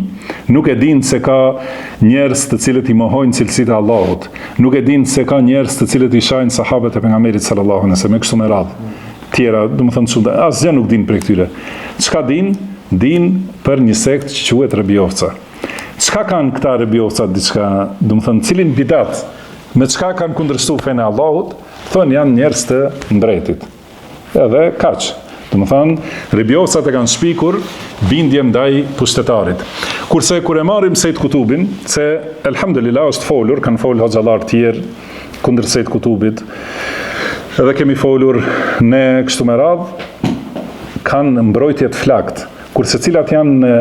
Nuk e din se ka njerëz të cilët i mohojnë cilësitë e Allahut. Nuk e din se ka njerëz të cilët i shajnë sahabët e pejgamberit sallallahu alaihi wasallam, kështu me radhë. Tjera, do të thënë shumë, asgjë nuk din prej këtyre. Çka din? Din për një sekt që quhet Rebjovca. Çka kanë këta Rebjovca diçka, do të thënë cilin bidat, me çka kanë kundërshtuar fenë e Allahut, thonë janë njerëz të mbretit. Edhe kaq. Do të thënë Rebjovcat e kanë shpikur bindje ndaj pushtetarit. Kurse kur e marrim Sejt Kutubin, se elhamdulillah është folur, kanë folur hoxhallar të tjerë kundër Sejt Kutubit, edhe kemi folur ne kështu me radhë, kanë mbrojtje të flakt, kurse cilat janë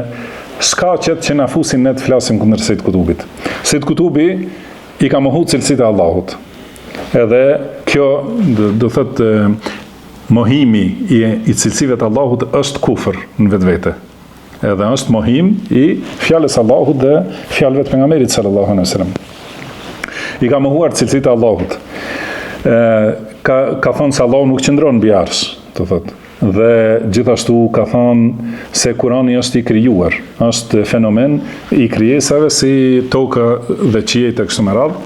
shkaqet që na fusin ne të flasim kundër Sejt Kutubit. Sejt Kutubi i ka mohu cilësitë e Allahut. Edhe kjo do thotë mohimi i cilësive të Allahut është kufër në vetvete. Edhe është mohim i fjalës Allahut dhe fjalëve të pejgamberit sallallahu alaihi wasallam. I ka mohuar cilësitë e Allahut. Ka thonë se Allahu nuk qëndron mbi arsh, do thotë. Dhe gjithashtu ka thonë se Kurani është i krijuar, është fenomen i krijesave si toka dhe qiejt e kështu me radhë.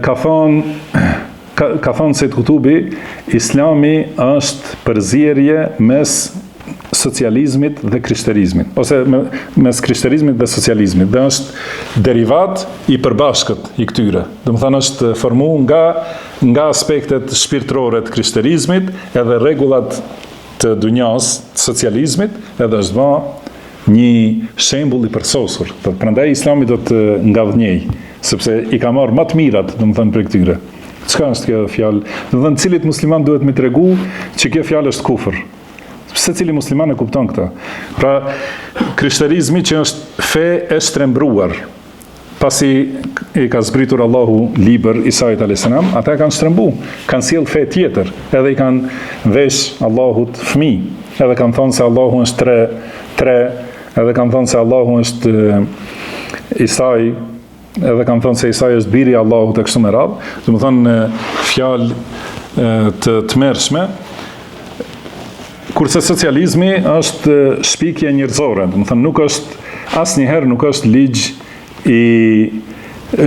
Ka thonë Sejt Kutubi, Islami është përzierje mes socializmit dhe krishterizmit, ose mes krishterizmit dhe socializmit, dhe është derivat i përbashkët i këtyre. Do të thënë është formu nga aspektet shpirtërore të krishterizmit, edhe rregullat të dunjas të socializmit, edhe është një shembull i përsosur. Prandaj Islami do të ngavdhnej, sepse i ka marrë më të mirat, do të thënë për këtyre. Çka është kjo fjalë? Do të thënë cilit musliman duhet me tregu që kjo fjalë është kufër. Se cili musliman e kupton këtë. Pra, krishterizmi që është fe e shtrembruar, pasi i ka zbritur Allahu liber Isait a.s., ata kanë shtrembu, kanë sjell fe tjetër, edhe i kanë vesh Allahut fëmijë, edhe kanë thonë se Allahu është tre, edhe kanë thonë se Allahu është Isai, edhe kanë thonë se Isai është biri Allahut e kështu me radhë, do të thonë fjalë të tmerrshme. Kurse socializmi është shpikje njerëzore, do të thënë nuk është asnjëherë nuk është ligj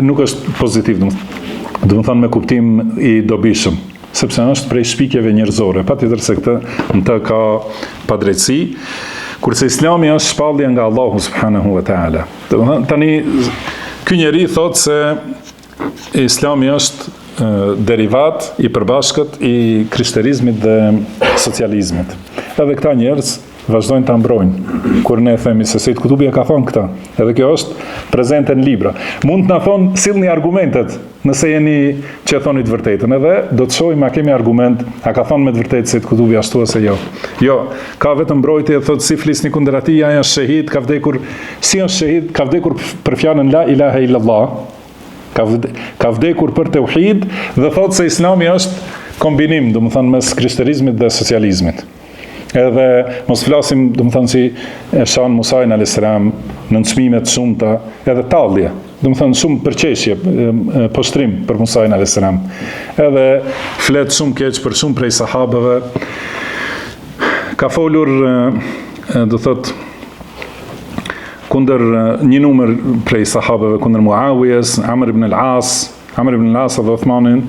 nuk është pozitiv, do të thënë me kuptim i dobishëm, sepse është prej shpikjeve njerëzore, patjetër se këtë në të ka padrejtësi, kurse Islami është shpallje nga Allahu subhanahu wa taala. Do të thënë tani ky njeri thotë se Islami është derivat i përbashkët i krishterizmit dhe socializmit. Edhe këta njerëz vazhdojnë ta mbrojnë. Kur ne themi se Sejt Kutubi ka thonë këta, edhe kjo është prezente në libra. Mund të na thonë sillni argumentet, nëse jeni që thoni të vërtetën, edhe do të shohim a kemi argument, a ka thonë me të vërtetë Sejt Kutubi ashtu ose jo. Jo, ka vetëm mbrojtje, thotë si flisni kundër atij, ai është shahid, ka vdekur, si është shahid, ka vdekur për fjalën la ilaha illallah. Ka vdekur për tauhid dhe thotë se Islami është kombinim, do të thënë mes krishterizmit dhe socializmit. Edhe mos flasim, do të thënë si e shan Musain a.s. në çmime të shumta, edhe tallje, do të thënë shumë përqeshje, poshtrim për Musain a.s. Edhe flet shumë keq për shumë prej sahabeve. Ka folur, do thotë kundër një numër prej sahabeve, kundër Muawijes, Amr ibn al-As, Amr ibn al-As dhe Uthmanin,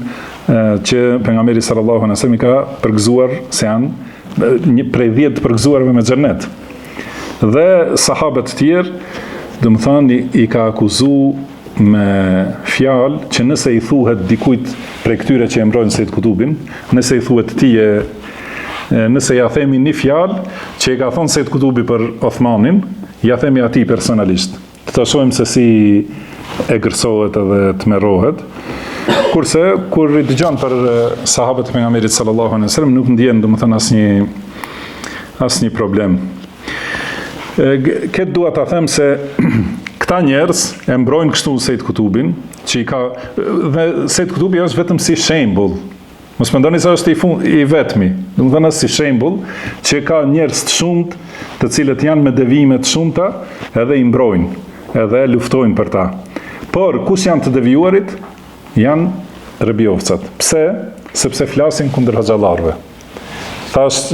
që pejgamberi sallallahu alaihi wasallam i ka përgëzuar se janë një prej 10 përgëzuarve me xhennet. Dhe sahabët të tjerë, domethënë i ka akuzuar me fjalë që nëse i thuhet dikujt prej këtyre që e mbrojnë Sejt Kutubin, nëse i thuhet tije, nëse ja themi një fjalë që i ka thonë Sejt Kutubi për Uthmanin, ja themi atij personalisht. Të shohim se si e gërsohet edhe të merrohet. Kurse kur i dëgjon për sahabët e pejgamberit sallallahu alaihi wasallam nuk ndjen domethënë asnjë problem. Këtë dua ta them se këta njerëz e mbrojnë kështu Sejt Kutubin, që i ka dhe Sejt Kutubi është vetëm si shembull. Mos mendoni se është i vetmi. Domethënë si shembull që ka njerëz të shumtë, të cilët janë me devijime të shumta, edhe i mbrojnë, edhe luftojnë për ta. Por kush janë të devijuarit? Janë rebjovcat. Pse? Sepse flasin kundër hoxhallarëve. Thash,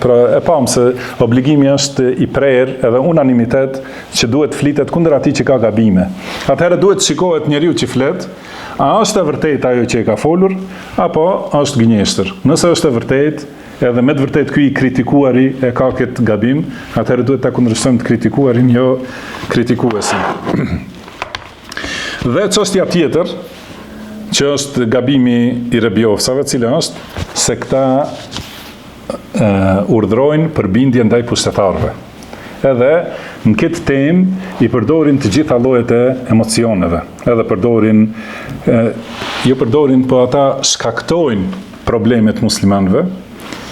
pra e pam se obligimi është i prerë edhe unanimitet që duhet flitet kundër atij që ka gabime. Atëherë duhet shikohet njeriu që flet, a është e vërtetë ajo që e ka folur, apo është gënjeshtër. Nëse është e vërtetë, edhe me të vërtetë ky i kritikuari e ka këtë gabim, atëherë duhet ta kundërshtojmë të kritikuarin, jo kritikuesin. Dhe çështja tjetër, që është gabimi i rebjovsave, cila është se këta urdhrojnë për bindje ndaj pushtetarëve. Edhe në këtë temë i përdorin të gjitha llojet e emocioneve. Edhe përdorin, jo përdorin, po ata shkaktojnë problemet muslimanëve,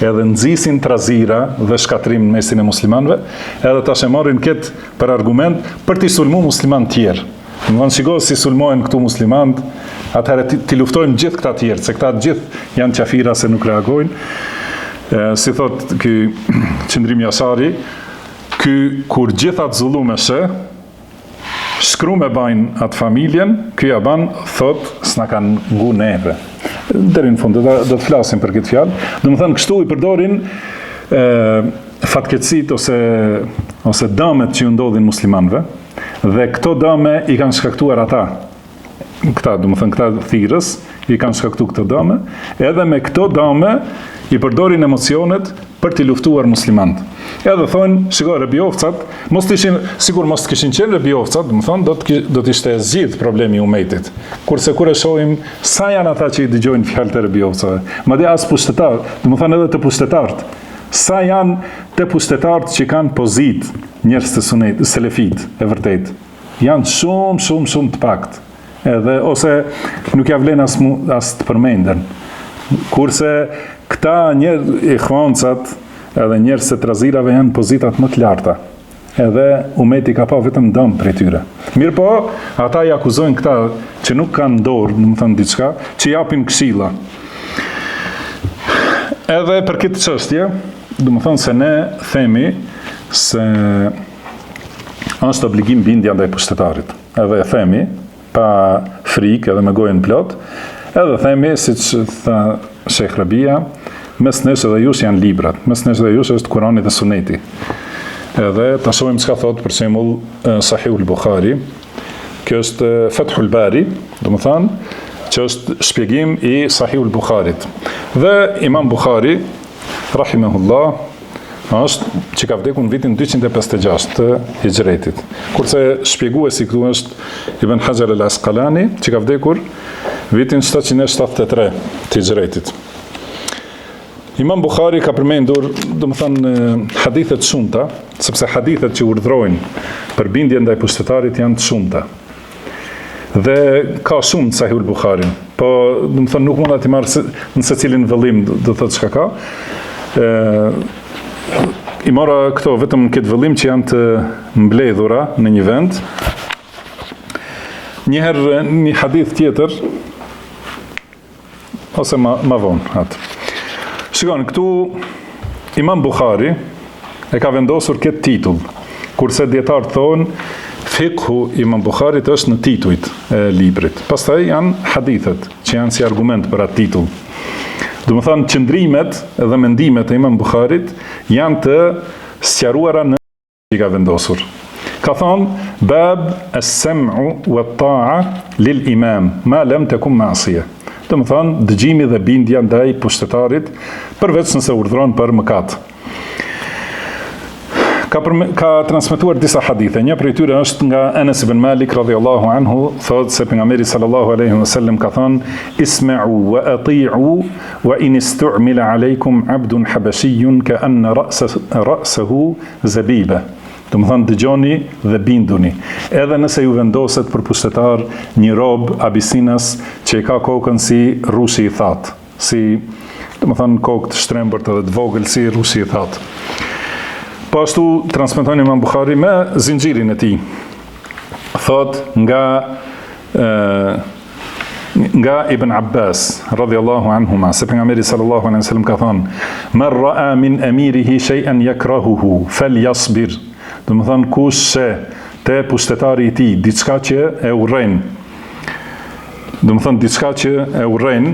edhe nxisin trazira dhe shkatrim në mesin e muslimanëve, edhe tash e marrin këtë për argument për t'i sulmuar musliman tjerë. Domethënë shikoj si sulmojnë këtu muslimanët, atëherë ti luftojnë gjithë këta tjerë, se këta gjithë janë qafira se nuk reagojnë. Si thot ky Qëndrim Jasari, ky kur gjithë atë zullumeshe shkru me bajnë atë familjen, ky ja ban, thot, s'na kanë ngu neve. Deri në fund, do të flasim për këtë fjalë. Domethënë kështu i përdorin fatkeqësitë ose dëmet që ju ndodhin muslimanëve, dhe këto dëme i kanë shkaktuar ata. Këta, domethënë këta thirrës i kanë shkaktuar këto dëme, edhe me këto dëme i përdorin emocionet për t'i luftuar muslimanët. Edhe thonë, shiko, rebjovcat, sigur mos të kishin qenë rebjovcat, do t'ishte zgjidh problemi i umetit. Kurse kur e shohim sa janë ata që i dëgjojnë fjalët e rebjovcave, madje as pushtetar, edhe të pushtetarët. Sa janë të pushtetarët që kanë pozitë njerëz të sunet, selefit, e vërtet. Janë shumë të pakt. Edhe ose nuk ja vlen as të përmenden. Kurse këta njerëz i khoncat edhe njerëz të trazirave janë pozitat më të larta. Edhe umeti ka pa vetëm dëm prej tyre. Mirë po, ata i akuzojnë këta që nuk kanë dorë, domethënë diçka, që japin këshilla. Edhe për këtë çështje, domethënë se ne themi se është obligim bindja ndaj pushtetarit. Edhe e themi pa frikë edhe me gojën plot, edhe themi siç tha Sheikh Rabia, mes nesh edhe jush janë librat, mes nesh edhe jush është Kurani dhe Suneti. Edhe ta shohim çka thot për shembull Sahihul Buhari, kjo është Fathul Bari, domethënë që është shpjegim i Sahihul Buharit. Dhe Imam Buhari rahimahullah është që ka vdekur në vitin 256 të Hijretit. Kurse shpjeguesi këtu është Ibn Hajar al-Asqalani, që ka vdekur vitin 773 të Hijretit. Imam Buhari ka përmendur, domethënë, hadithet shumta, sepse hadithet që urdhrojnë për bindje ndaj pushtetarit janë të shumta. Dhe ka shumë Sahihul Buharin, po domethënë nuk mund ta marr në secilin vëllim, do thotë çka ka. I mora këto vetëm në këtë vëllim që janë të mbledhura në një vend. Njëherë një hadith tjetër, ose ma vonë atë. Shikoni, këtu Imam Buhari e ka vendosur këtë titull, kurse dietarët thonë Fiqhu Imam Buharit është në titujt e librit. Pastaj janë hadithet që janë si argument për atë titull. Domethënë qëndrimet dhe mendimet e Imam Buharit janë të sqaruara në që ka vendosur. Ka thonë bab as-sam'u wat-ta'a lil imam ma lam takun ma'siyah. Do të thonë dëgjimi dhe bindja ndaj pushtetarit, përveç nëse urdhron për mëkat. Ka transmetuar disa hadithe. Një prej tyre është nga Anas ibn Malik radhiyallahu anhu, thotë se pejgamberi sallallahu alaihi wasallam ka thonë: "Isma'u wa ati'u wa in istu'mila alaykum 'abdun habashiyyun ka'anna ra'sahu zabiba." Do të thonë dëgjoni dhe binduni. Edhe nëse ju vendoset për pushtetar një rob Abisinas që i ka kokën si rushi i thatë, si, do të thonë kokë të shtrembërt edhe të vogël si rushi i thatë. Po ashtu transmeton Imam Buhari me zinxhirin e tij. Thot nga Ibn Abbas radhiyallahu anhuma se pejgamberi sallallahu alaihi wasallam ka thonë: "Man ra'a min amirihi shay'an yakrahuhu falyasbir." Do të thonë kush se te pushtetari i tij diçka që e urren. Do të thonë diçka që e urren,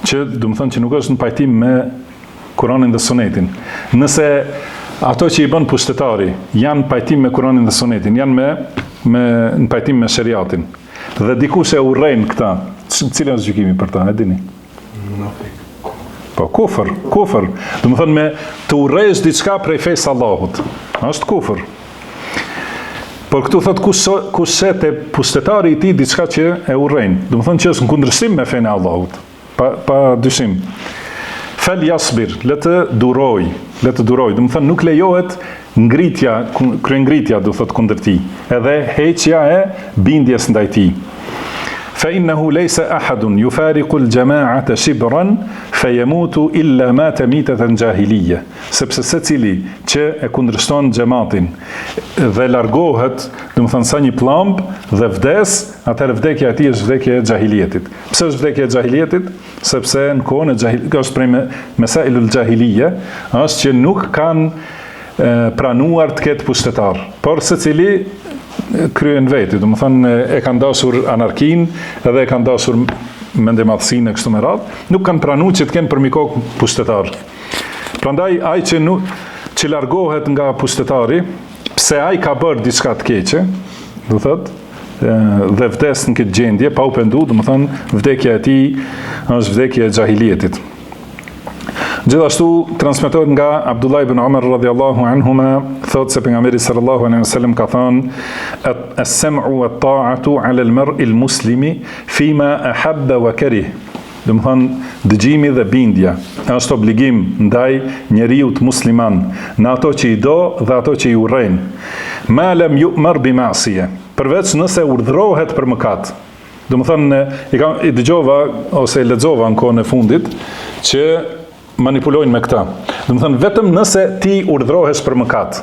që do të thonë që nuk është në pajtim me Kur'anin dhe Sunetin. Nëse ato që i bën pushtetari janë në pajtim me Kur'anin dhe Sunetin, janë në pajtim me shariatin, dhe dikush e urren këta, cili është gjykimi për ta, e dini? Po, kufër. Do të thonë me të urrejsh diçka prej fesë Allahut. Është kufër. Por këtu thot kush se te pushtetari i tij diçka që e urren. Do të thonë që është në kundërshtim me fenë e Allahut. Pa dyshim. Fel jasbir, le të duroj. Do të thonë nuk lejohet ngritja, kryengritja, do thot kundër tij, edhe heqja e bindjes ndaj tij. فإنه ليس أحد يفارق الجماعة شبرا فيموت إلا مات ميتة جاهلية. Sepse secili që e kundërshton xhamatin dhe largohet, do të thonë sa një pllumb dhe vdes, atëherë vdekja e tij është vdekja e xahilietit. Pse është vdekja e xahilietit? Sepse në kohën e xahilit, është prej mesailul xahilije, është që nuk kanë pranuar të ketë pushtetar, por secili kryen veti, do të thonë e kanë dashur anarkin edhe e kanë dashur mendemadhsinë e kështu me radhë, nuk kanë pranuar që të kenë për mikok pushtetar. Prandaj ai që largohet nga pushtetari, pse ai ka bërë diçka të keqe, do thotë, dhe vdes në këtë gjendje pa u pendu, do të thonë vdekja e tij është vdekja e xahilietit. Gjithashtu transmetohet nga Abdullah ibn Umar radhiyallahu anhuma, thotë se pejgamberi sallallahu alaihi wasallam ka thënë: "As-sam'u wat-ta'atu 'ala al-mar'i al-muslimi fima ahabba wa karih." Do të thonë dëgjimi dhe bindja është obligim ndaj njeriu të musliman në ato që i do dhe ato që i urren. Ma lam yu'mar bi ma'siyah, përveç nëse urdhrohet për mëkat. Do të thonë i dëgjova ose e lexova në kohën e fundit që manipulojnë me këta. Do të thonë vetëm nëse ti urdhrohesh për mëkat.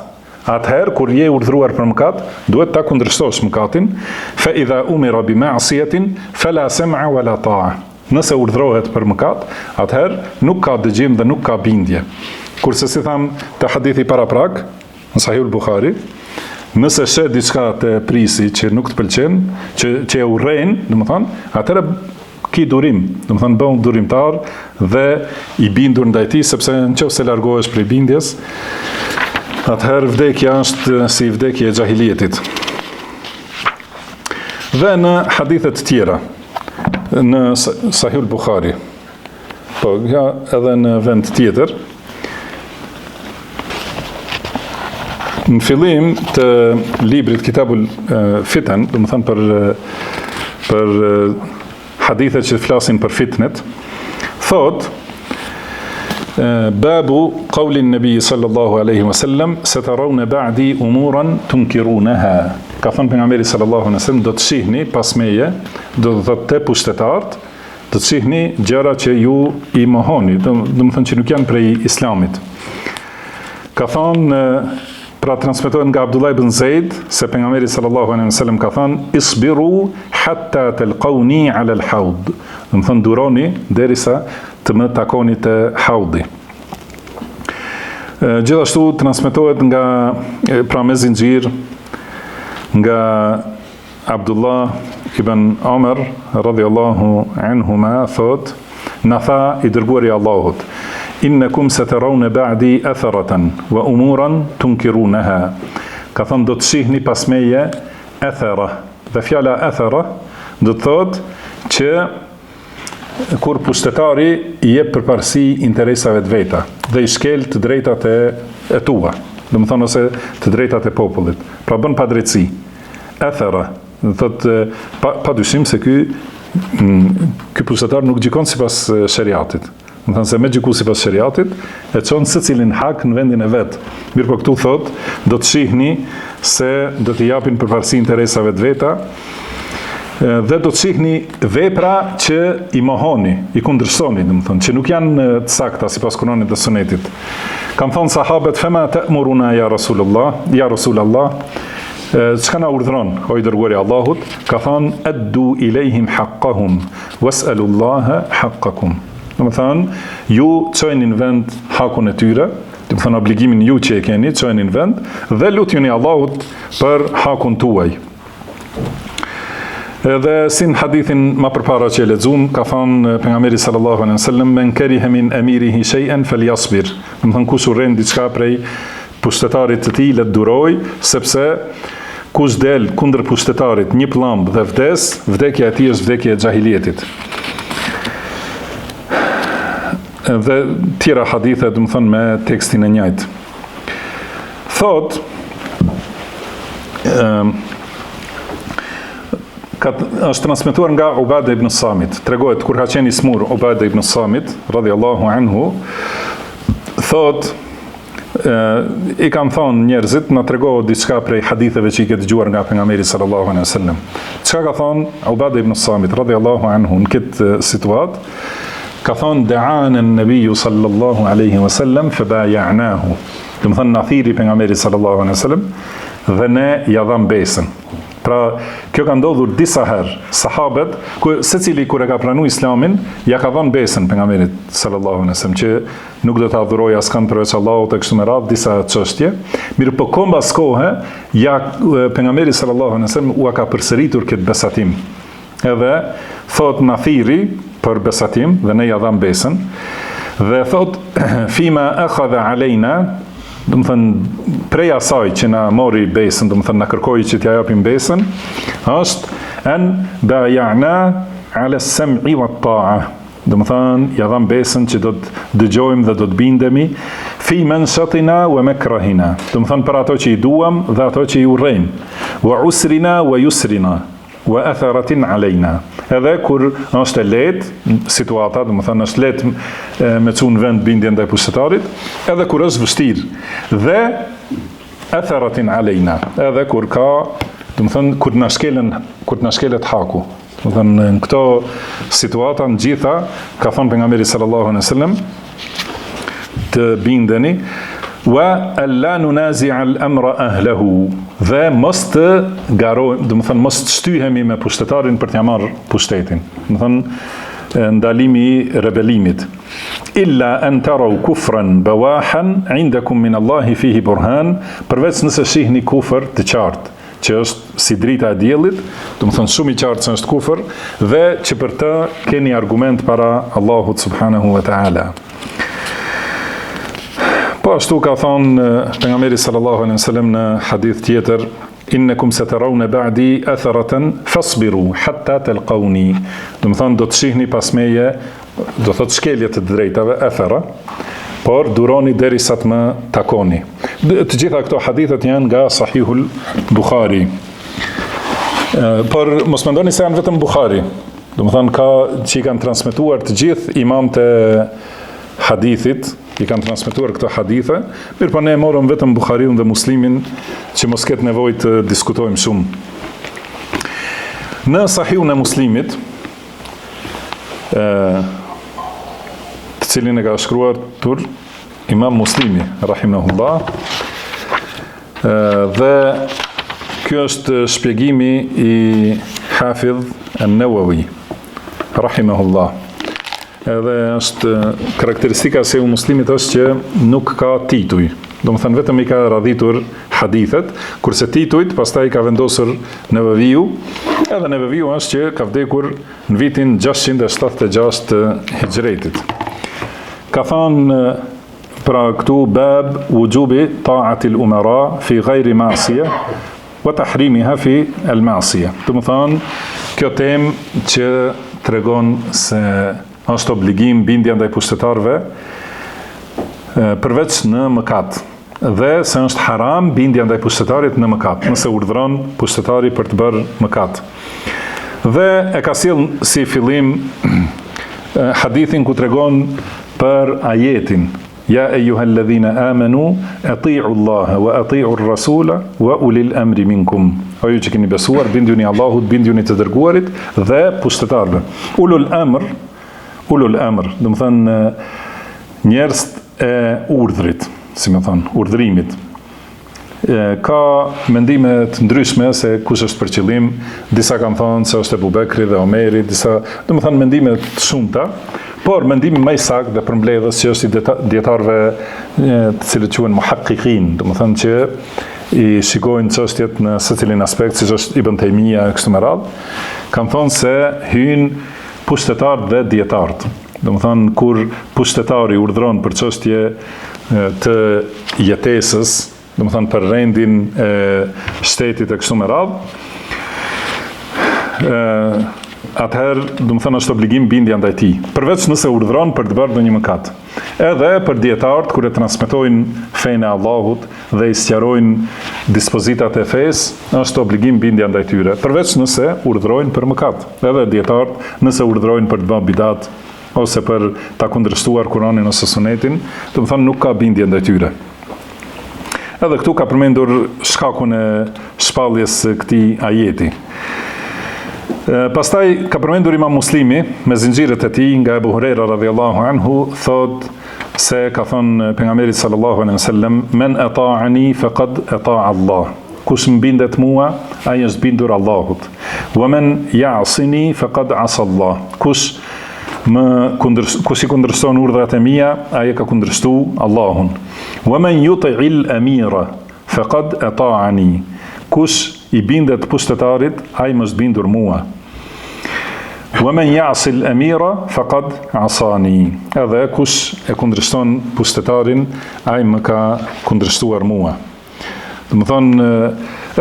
Atëherë kur je urdhruar për mëkat, duhet ta kundërshtosh mëkatin. Fa idha umira bi ma'siyatin fala sam'a wala ta'a. Nëse urdhrohet për mëkat, atëherë nuk ka dëgjim dhe nuk ka bindje. Kurse si tham te hadithi paraprak në Sahihul Buhari, nëse shet diçka te prisi që nuk të pëlqen, që e urren, domethënë, atëherë ki durim, do të thonë bëhu durimtar dhe i bindur ndaj tij, sepse nëse largohesh prej bindjes, atëherë vdekja është si vdekja e xahilietit. Dhe në hadithe të tjera në Sahihul Buhari, po ja edhe në vend tjetër, në fillim të librit Kitabul Fitan, do të thonë për hadithet që flasin për fitnet, thot babu qaulin nabi sallallahu alaihi wasallam satarawna ba'di umuran tunkirunaha. Ka thënë pejgamberi sallallahu alaihi wasallam, do të shihni pas meje, do të thotë te pushtetarët, do të shihni gjëra që ju i mohoni, do të thonë që nuk janë prej islamit. Ka thënë, pra transmetohet nga Abdullah ibn Zaid se pejgamberi sallallahu alaihi wasallam ka thënë: "Isbiru hatta talqawni 'ala al-hawd." Do të thonë duroni derisa të më takoni te haudi. Gjithashtu transmetohet nga pra me zinxhir nga Abdullah ibn Umar radhiyallahu anhuma, thot: "Na tha i dërguari i Allahut: Innakum satarawna ba'di atharatan wa umuran tunkirunaha." ka thonë do të shihni pas meje ethera. Dhe fjala ethera do të thotë që kur pushtetari i jep përparësi interesave të veta dhe i shkel të drejtat e tua, do të thonë ose të drejtat e popullit, pra bën padrejtësi. Ethera, do të thotë pa dyshim se ky pushtetar nuk gjikon sipas shariatit. Do të thonë se me gjiku sipas shariatit e çon secilin hak në vendin e vet. Mirë po këtu thotë do të shihni se do t'i japin përparësi interesave të veta dhe do të shihni vepra që i mohoni, i kundërshtoni, domethënë, që nuk janë të sakta sipas Kuranit dhe Sunetit. Kan thonë sahabët fema ta'muruna ya Rasulullah, çka na urdhron o i dërguari i Allahut? Ka thonë addu ilejhim haqqahum was'alullaha haqqakum. Domethënë, ju çojeni në vend hakun e tyre, domethënë obligimin ju që e keni, çojeni në vend dhe lutjeni Allahut për hakun tuaj. Edhe si në hadithin ma përpara që e lexuam, ka thënë pejgamberi sallallahu alaihi wasallam men kariha min amirihi shay'an falyasbir. Do të thonë kush urren diçka prej pushtetarit të tij, le të duroj, sepse kush del kundër pushtetarit një pllumb dhe vdes, vdekja e tij është vdekja e xahilietit. Dhe tjera hadithe, do të thonë me tekstin e njëjtë. Thot është transmetuar nga Ubada ibn Samit. Tregohet kur ka qenë i smur Ubada ibn Samit, radhiyallahu anhu, thot i kanë thonë njerëzit, na tregohet diçka prej haditheve që i ke dëgjuar nga pejgamberi sallallahu alaihi wasallam. Çka ka thonë Ubada ibn Samit, radhiyallahu anhu, në këtë situatë? Ka thonë da'ana an-nabiyyu sallallahu alaihi wasallam fabay'nahu. Do të thonë na thiri pejgamberi sallallahu alaihi wasallam dhe ne ja dham besën. Pra, kjo ka ndodhur disa herë. Sahabët, secili kur e ka pranuar Islamin, ja ka dhënë besën pejgamberit sallallahu alaihi wasallam që nuk do të adhurojë askën përveç Allahut e kështu me radhë disa çështje. Mirë po kombas kohë, ja pejgamberi sallallahu alaihi wasallam u ka përsëritur këtë besatim. Edhe thot na thiri për besatim dhe ne ja dham besën. Dhe thot fima akhadha alejna, do të thënë prej asaj që na mori besën, do të thënë na kërkoi që t'ja japim besën, është an bay'na ala as-sam'i wat-ta'a. Do të thënë ja dham besën që do të dëgjojmë dhe do të bindemi fi manshatina wa makrahina. Do të thënë për ato që i duam dhe ato që i urrejmë. Wa usrina wa yusrina wa atharatin alejna. Edhe kur është e lehtë situata, do të thënë është lehtë me çun vend bindjen ndaj pushtetarit, edhe kur është vështirë. Dhe atharatin alejna. Edhe kur ka, do të thënë kur na shkelet haku. Do të thënë në këto situata në gjitha ka thënë pejgamberi sallallahu alaihi wasallam të bindeni wa alla nunazi'a al-amra ahlahu. Dhe mos të garojmë, do të thënë mos të shtyhemi me pushtetarin për t'ia marrë pushtetin. Do të thënë ndalimi i rebelimit. Illa an taraw kufran bawahan 'indakum min Allahi fihi burhan, përveç nëse shihni kufër të qartë, që është si drita e diellit, do të thënë shumë i qartë se është kufër dhe që për të keni argument para Allahut subhanahu wa ta'ala. Po ashtu ka thonë pejgamberi sallallahu alaihi wasallam në hadith tjetër, innakum satarawna ba'di atharatan fasbiru hatta talqawni. Do të thonë do të shihni pas meje, do thotë shkelje të drejtave, athara, por duroni derisa të më takoni. Të gjitha këto hadithet janë nga Sahihul Bukhari. Por mos mendoni se janë vetëm Bukhari. Do të thonë ka që i kanë transmetuar të gjithë imamët e hadithit, i kanë transmetuar këto hadithe, mirë po ne e morëm vetëm Bukhariun dhe Muslimin që mos ketë nevojë të diskutojmë shumë. Në Sahihun e Muslimit, të cilin e ka shkruar tur Imam Muslimi, rahimahullah, dhe kjo është shpjegimi i Hafidh an-Nawawi, rahimahullah. Edhe është karakteristika se u Muslimit është që nuk ka tituj. Do më thënë vetëm i ka radhitur hadithet, kurse titujt pastaj ka vendosur Neveviu, edhe Neveviu është që ka vdekur në vitin 676 të Hijretit. Ka thënë Pra këtu bab wujubi ta'ati al-umara fi ghayri ma'siyah wa tahrimiha fi al-ma'siyah. Do të thonë kjo temë që tregon se është obligim bindja ndaj pushtetarëve përveç në mëkat, dhe se është haram bindja ndaj pushtetarit në mëkat, nëse urdhron pushtetari për të bërë mëkat. Dhe e ka sjell si fillim hadithin ku tregon për ajetin Ja eyyuhalladhina amanu ati'u Allah wa ati'u ar-rasula wa ulil amri minkum. O ju që keni besuar, binduni Allahut, binduni të dërguarit dhe pushtetarëve. Ulul amr, do të thënë njerëz e urdhrit, si më thon, urdhrimit. Ka mendime të ndryshme se kush është për qëllim, disa kanë thënë se është Ebu Bekri dhe Omeri, disa, do të thënë mendime të shumta. Por mendimi më i saktë dhe përmbledhës që është i dietarëve të cilët quhen muhaqqiqin, do të thënë që i shikojnë çështjet në secilin aspekt, siç është Ibn Taymija kështu me radhë, kanë thonë se hyn pushtetarët dhe dietarët. Do të thënë kur pushtetari urdhron për çështje të jetesës, do të thënë për rendin e shtetit e kështu me radhë, atëherë, do të thënë është obligim bindja ndaj tij, përveç nëse urdhron për të bërë ndonjë mëkat. Edhe për dietarët kur e transmetojnë fenë e Allahut dhe i sqarojnë dispozitat e fesë, është obligim bindja ndaj tyre, përveç nëse urdhrojnë për mëkat. Edhe dietarët nëse urdhrojnë për të bërë bidat ose për ta kundërshtuar Kur'anin ose Sunetin, do të thënë nuk ka bindje ndaj tyre. Edhe këtu ka përmendur shkakun e shpalljes së këtij ajeti. Pastaj ka përmendur Imam Muslimi me zinxhirët e tij nga Ebu Hurajra radhiyallahu anhu, thot se ka thënë pejgamberi sallallahu alaihi wasallam men ata'ani faqad ata'a Allah. Kush më bindet mua, ai është bindur Allahut. Wa man ya'sini faqad 'asa Allah. Kush i kundërshton urdhrat e mia, ai ka kundërshtuar Allahun. Wa man yuti'il amira faqad ata'ani. Kush i bindet pushtetarit, ai më është bindur mua. Wa man ya'si al-amira faqad 'asani. Edhe kush e kundërshton pushtetarin, ai më ka kundërshtuar mua. Do të thonë,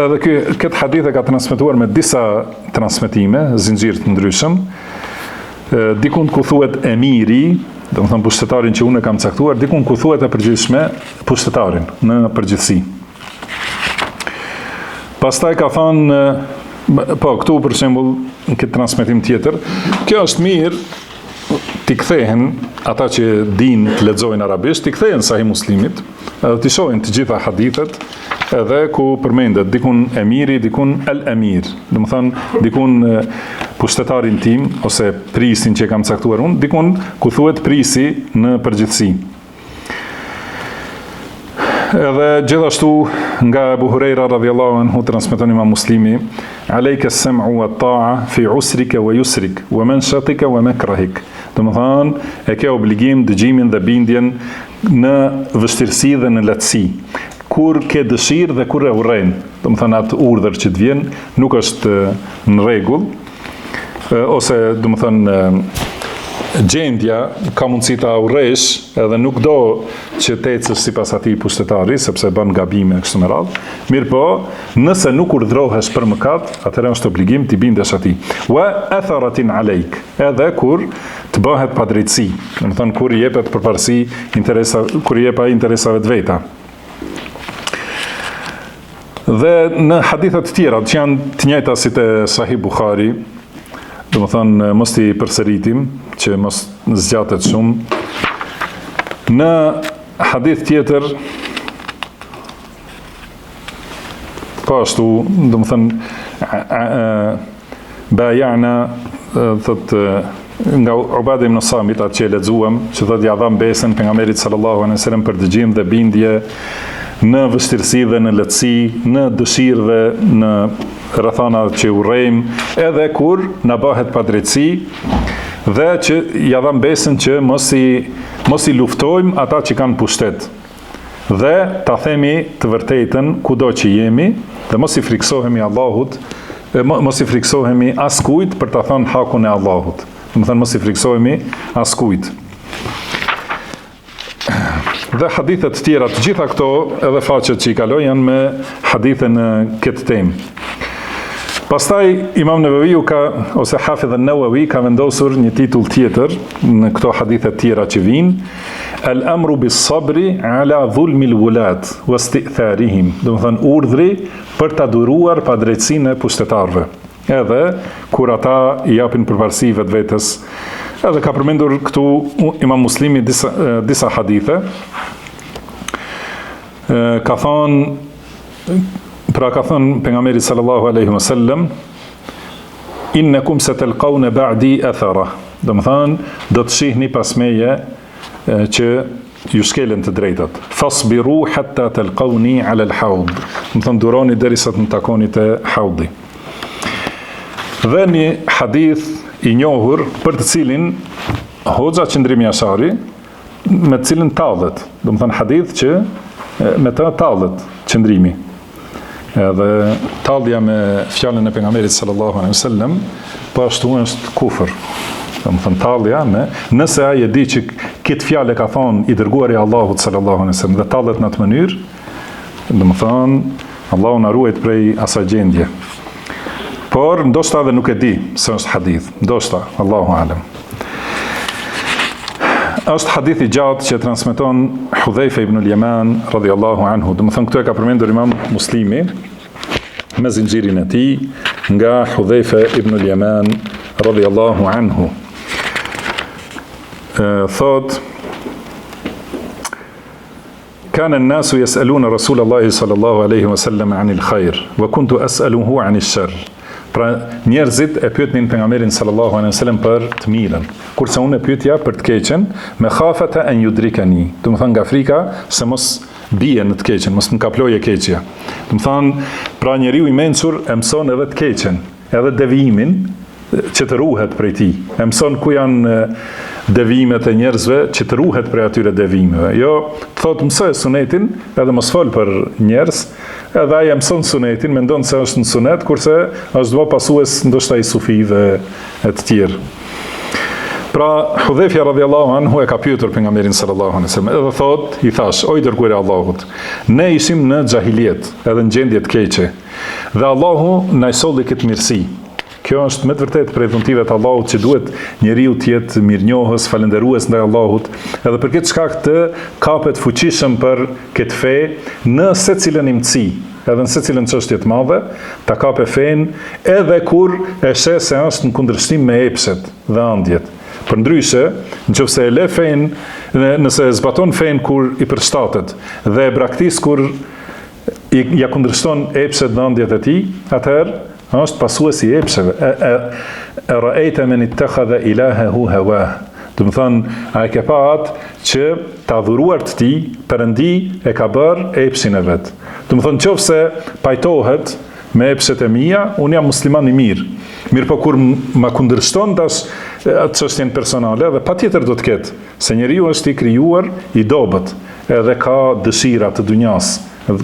edhe këtë hadith e ka transmetuar me disa transmetime, zinxhir të ndryshëm. Dikun ku thuhet emiri, do të thonë pushtetarin që unë e kam caktuar, dikun ku thuhet e përgjithshme pushtetarin në përgjithësi. Pastaj ka thënë, po këtu për shembull në këtë transmetim tjetër, kjo është mirë t'i kthehen ata që dinë të lexojnë arabisht, t'i kthehen Sahih Muslimit, edhe t'i shohin të gjitha hadithet, edhe ku përmendet dikun emiri, dikun el-emir, do të thonë dikun pushtetarin tim ose prisin që e kam caktuar unë, dikun ku thuhet prisi në përgjithësi. Edhe gjithashtu nga Ebu Hurajra radhiyallahu anhu transmeton Imam Muslimi, alayka as-sam'u wat-ta'a fi 'usrika wa yusrik wa manshatika wa makrahik. Do të thonë, e ke obligim dëgjimin dhe bindjen në vështirësi dhe në lehtësi, kur ke dëshirë dhe kur e urren. Do të thonë atë urdhër që të vjen nuk është në rregull, ose do të thonë gjendja ka mundësi ta urresh edhe nuk do që të ecësh sipas atij pushtetari sepse bën gabime kështu me radhë. Mirë po, nëse nuk urdhrohesh për mëkat, atëherë është obligim të bindesh atij. Wa atharatin alejk, edhe kur të bëhet padrejtësi, do të thonë kur i jepet përparësi kur i jep ai interesave të veta. Dhe në hadithet të tjera që janë të njëjta si te Sahih Buhari, do të thonë mos t'i përsëritim, që mos zgjatet shumë. Në hadith tjetër, po ashtu, do të thonë bayana, thot nga Ubada ibn Samit, atë që e lexuam, që thotë ja dham besën pejgamberit sallallahu alaihi wasallam për dëgjim dhe bindje në vështirësi dhe në lehtësi, në dëshirë dhe në rrethanat që urrejmë, edhe kur na bëhet padrejtësi, dhe që ja dham besën që mos i luftojmë ata që kanë pushtet, dhe ta themi të vërtetën kudo që jemi, dhe mos i friksohemi Allahut, mos i friksohemi askujt për ta thënë hakun e Allahut. Do të thënë mos i friksohemi askujt. Dhe hadithet tjera, të gjitha këto, edhe faqet që i kaloj, janë me hadithe në këtë temë. Pastaj Imam Nevaviu ose Hafidh an-Nawawi ka vendosur një titull tjetër në këto hadithet tjera që vinë, Al-amru bis-sabri ala dhulmi al-wulat wastitharihim, do të thënë urdhri për ta duruar padrejtësinë e pushtetarëve. Edhe kur ata i japin përparësi vetvetes. Edhe ka përmendur këtu Imam Muslimi disa hadithe. Ka thënë pejgamberi sallallahu alaihi wasallam, innakum satalqawna ba'di athara. Do të thënë, do të shihni pas meje që ju shkelen të drejtat. Fasbiru hatta talqawni ala al-hawd. Do të thënë, duroni derisa të më takoni te haudi. Dhe një hadith i njohur për të cilin Hoxha Qëndrimi Ashari me të cilin tallet. Do të thënë hadith që me të tallet qëndrimi. Edhe tallja me fjalën e pejgamberit sallallahu alaihi wasallam, po ashtu është kufër. Do të thënë tallja me, nëse ai e di që këtë fjalë ka thonë i dërguari i Allahut sallallahu alaihi wasallam dhe tallet në atë mënyrë, do të thënë Allahu na ruajt prej asaj gjendje. Por ndoshta edhe nuk e di se është hadith, ndoshta, Allahu alem. Është hadith i gjatë që transmeton Hudhaifa ibn al-Yaman radhiyallahu anhu. Do të thënë këtu e ka përmendur Imam Muslimi me zinxhirin e tij nga Hudhaifa ibn al-Yaman radhiyallahu anhu. Thot كان الناس يسألون رسول الله صلى الله عليه وسلم عن الخير وكنت أسأله عن الشر. Pra njerëzit e pyetnin pejgamberin sallallahu alaihi wasallam për të mirën, kurse unë e pyetja për të keqen, me khafata an yudrikani. Do të thënë nga frika se mos bie në të keqen, mos më kaploje keqja. Do të thënë, pra njeriu i mençur e mëson edhe të keqen, edhe devijimin që të ruhet prej tij. E mëson ku janë devijimet e njerëzve që të ruhet prej atyre devijimeve. Jo, thotë mësoj sunetin, edhe mos fol për njerëz, edhe ai mëson sunetin, mendon se është në sunet, kurse është dua pasues ndoshta i sufive e të tjerë. Pra Hudhaifja radhiyallahu anhu e ka pyetur pejgamberin sallallahu alaihi wasallam, edhe thotë, i thash, o i dërguari i Allahut, ne ishim në xahiliet, edhe në gjendje të keqe, dhe Allahu na i solli këtë mirësi. Kjo është me të vërtetë prej dhuntive të Allahut që duhet njeriu të jetë mirënjohës, falënderues ndaj Allahut, edhe për këtë shkak të kapet fuqishëm për këtë fe në secilën imtësi, edhe në secilën çështje të madhe, ta kapë fen edhe kur e sheh se është në kundërshtim me epshet dhe ëndjet. Përndryshe, nëse e le fen, nëse zbaton fen kur i përshtatet dhe e braktis kur ja kundërshton epshet dhe ëndjet e tij, atëherë është pasues i epsheve. Ra'ayta man ittakhadha ilahahu hawah. Do të thënë, ai ka pa atë që ta dhuruar të tij, Perëndi e ka bërë epshin e vet. Do të thënë, nëse pajtohet me epshet e mia, unë jam musliman i mirë. Mirë po kur ma kundërshton tash çështjen personale, dhe patjetër do të ketë, se njeriu është i krijuar i dobët, edhe ka dëshira të dunjas.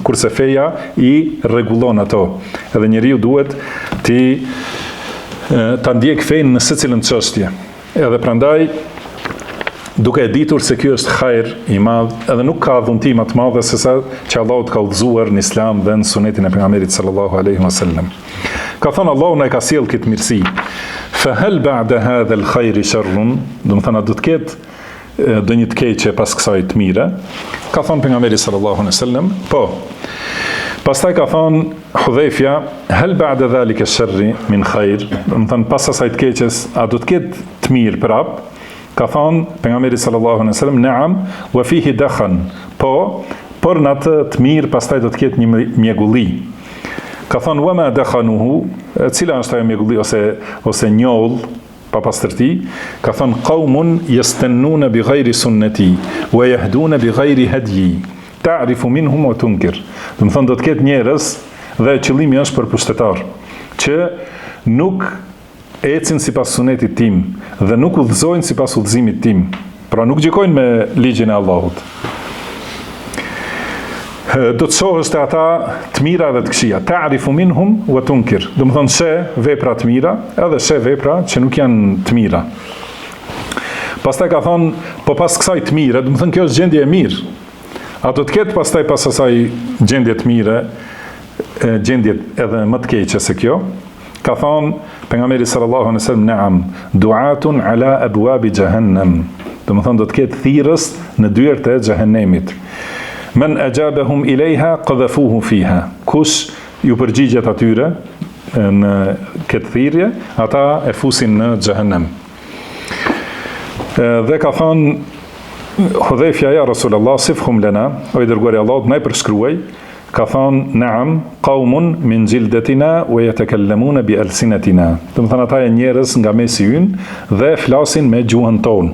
Kurse feja i rregullon ato. Edhe njeriu duhet ta ndjek fen në secilën çështje. Edhe prandaj, duke e ditur se ky është hajër i madh, edhe nuk ka dhunti më të madhe se sa që Allahu ka udhëzuar në Islam dhe në sunetin e pejgamberit sallallahu alaihi wasallam. Ka thënë Allahu na ka sjell këtë mirësi. Fa hal ba'da hadha al-khair sharrun? Do të thënë do të ketë do një të keqe pas kësaj të mire. Ka thonë pejgamberi sallallahu alaihi wasallam, po. Pastaj ka thonë Hudhaifja, hal ba'da dhalika sharri min khair? Do të thënë pas asaj të keqes, a do të ketë të mirë prap? Ka thonë pejgamberi sallallahu alaihi wasallam, na'am, wa fihi dakhan. Po, por në atë të mirë pastaj do të ketë një mjegulli. Ka thonë wa ma dakhanuhu, cila është ajo mjegulli ose njoll pa pastërti, ka thënë qaumun yastannuna bi ghayri sunnati wa yahduna bi ghayri hadyi ta'rifu minhum wa tunkir. Do të thonë do të ketë njerëz, dhe qëllimi është për pushtetar, që nuk ecin sipas sunetit tim dhe nuk udhëzojnë sipas udhëzimit tim. Pra nuk gjykojnë me ligjin e Allahut. Do të shohësh te ata të mira dhe të këqija. Ta'rifu minhum wa tunkir. Do të thonë sheh vepra të mira, edhe sheh vepra që nuk janë të mira. Pastaj ka thonë, po pas kësaj të mira, do të thonë kjo është gjendje e mirë. A do të ketë pastaj pas asaj gjendjet mire, gjendjet edhe më të keqe se kjo. Ka thonë pejgamberi sallallahu alaihi wasallam, "Na'am, du'atun ala abwabi jahannam." Do të thonë do të ketë thirrës në dyert e xhehenemit. Men ajabahum ilayha qadhafuhu fiha. Kush ju përgjigjet atyre në këtë thirrje, ata e fusin në xhehenem. Dhe ka thonë Hudhaifja, ja Rasulullah, sifhum lana, o i dërguari i Allahut, më përshkruaj. Ka thonë, "Na'am, qaumun min jildatina wa yatakallamuna bi alsinatina." Do të thonë ata janë njerëz nga mesi ynë dhe flasin me gjuhën tonë.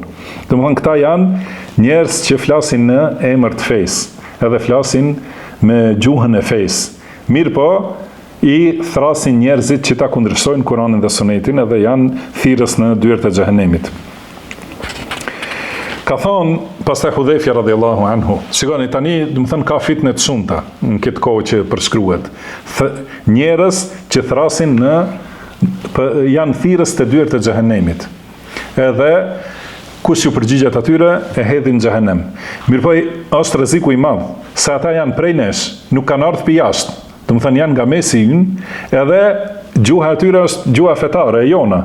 Do të thonë këta janë njerëz që flasin në emër të fesë, edhe flasin me gjuhën e fesë. Mirë po, i thrasin njerëzit që ta kundërshtojnë Kur'anin dhe Sunetin edhe janë thirrës në dyert e xhehenemit. Ka thonë pastaj Hudhaifja radhiyallahu anhu, shikoni tani, do të thënë ka fitne të shumta në këtë kohë që përshkruhet. Njerëz që thrasin janë thirrës të dyert të xhehenemit. Edhe kush ju përgjigjet atyre e hedhin në xhehenem. Mirëpo është rreziku i madh, se ata janë prej nesh, nuk kanë ardhur pi jashtë. Do të thënë janë nga mesi ynë, edhe gjuha e tyre është gjuha fetare e jona.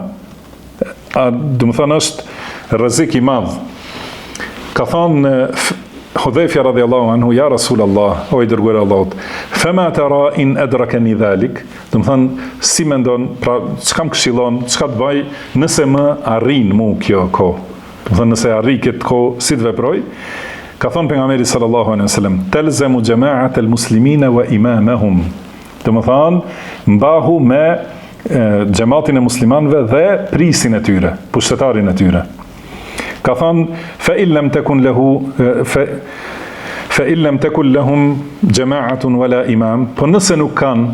Do të thënë është rrezik i madh. Ka thonë Hudhaifja radhiyallahu anhu, "Ja Rasulullah, o i dërguari i Allahut, fama tara in adrakani dhalik." Do të thonë, si mendon, pra çka më këshillon, çka të bëj nëse më arrin mu kjo kohë. Do të thonë nëse arri këtë kohë, si të veproj? Ka thonë pejgamberi sallallahu alaihi wasallam, "Talzamu jama'at al-muslimina wa imamahum." Do të thonë, mbahu me xhamatin e muslimanëve dhe prisin e tyre, pushtetarin e tyre. Ka thonë, fa illam takun lahum jama'atun wala imam, po nëse nuk kanë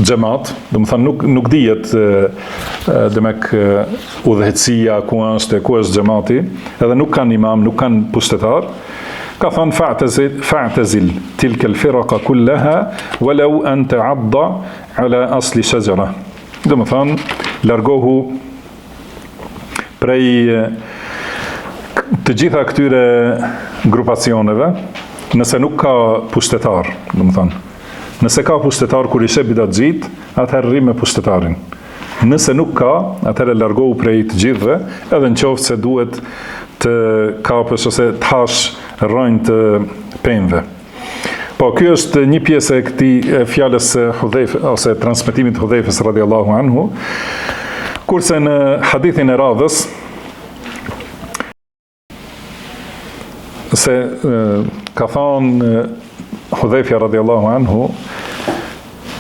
xhamat, do të thonë nuk dihet demek udhëheqësia ku është xhamati, edhe nuk kanë imam, nuk kanë pushtetar. Ka thonë, fa'tazil tilka al-firaqa kullaha walau an ta'adda ala asli shajara. Do të thonë, largohu prej të gjitha këtyre grupacioneve, nëse nuk ka pushtetar, do të thonë. Nëse ka pushtetar kur i sheh bidatxhit, atëherë rri me pushtetarin. Nëse nuk ka, atëherë largohu prej të gjithëve, edhe në qoftë se duhet të kapësh ose të hash rrojnë të pemëve. Po, kjo është një pjesë e këtij fjalës Hudhaifë ose transmetimit të Hudhaifës radhiyallahu anhu. Kurse në hadithin e radhës se ka thonë Hudhaifja radhiyallahu anhu,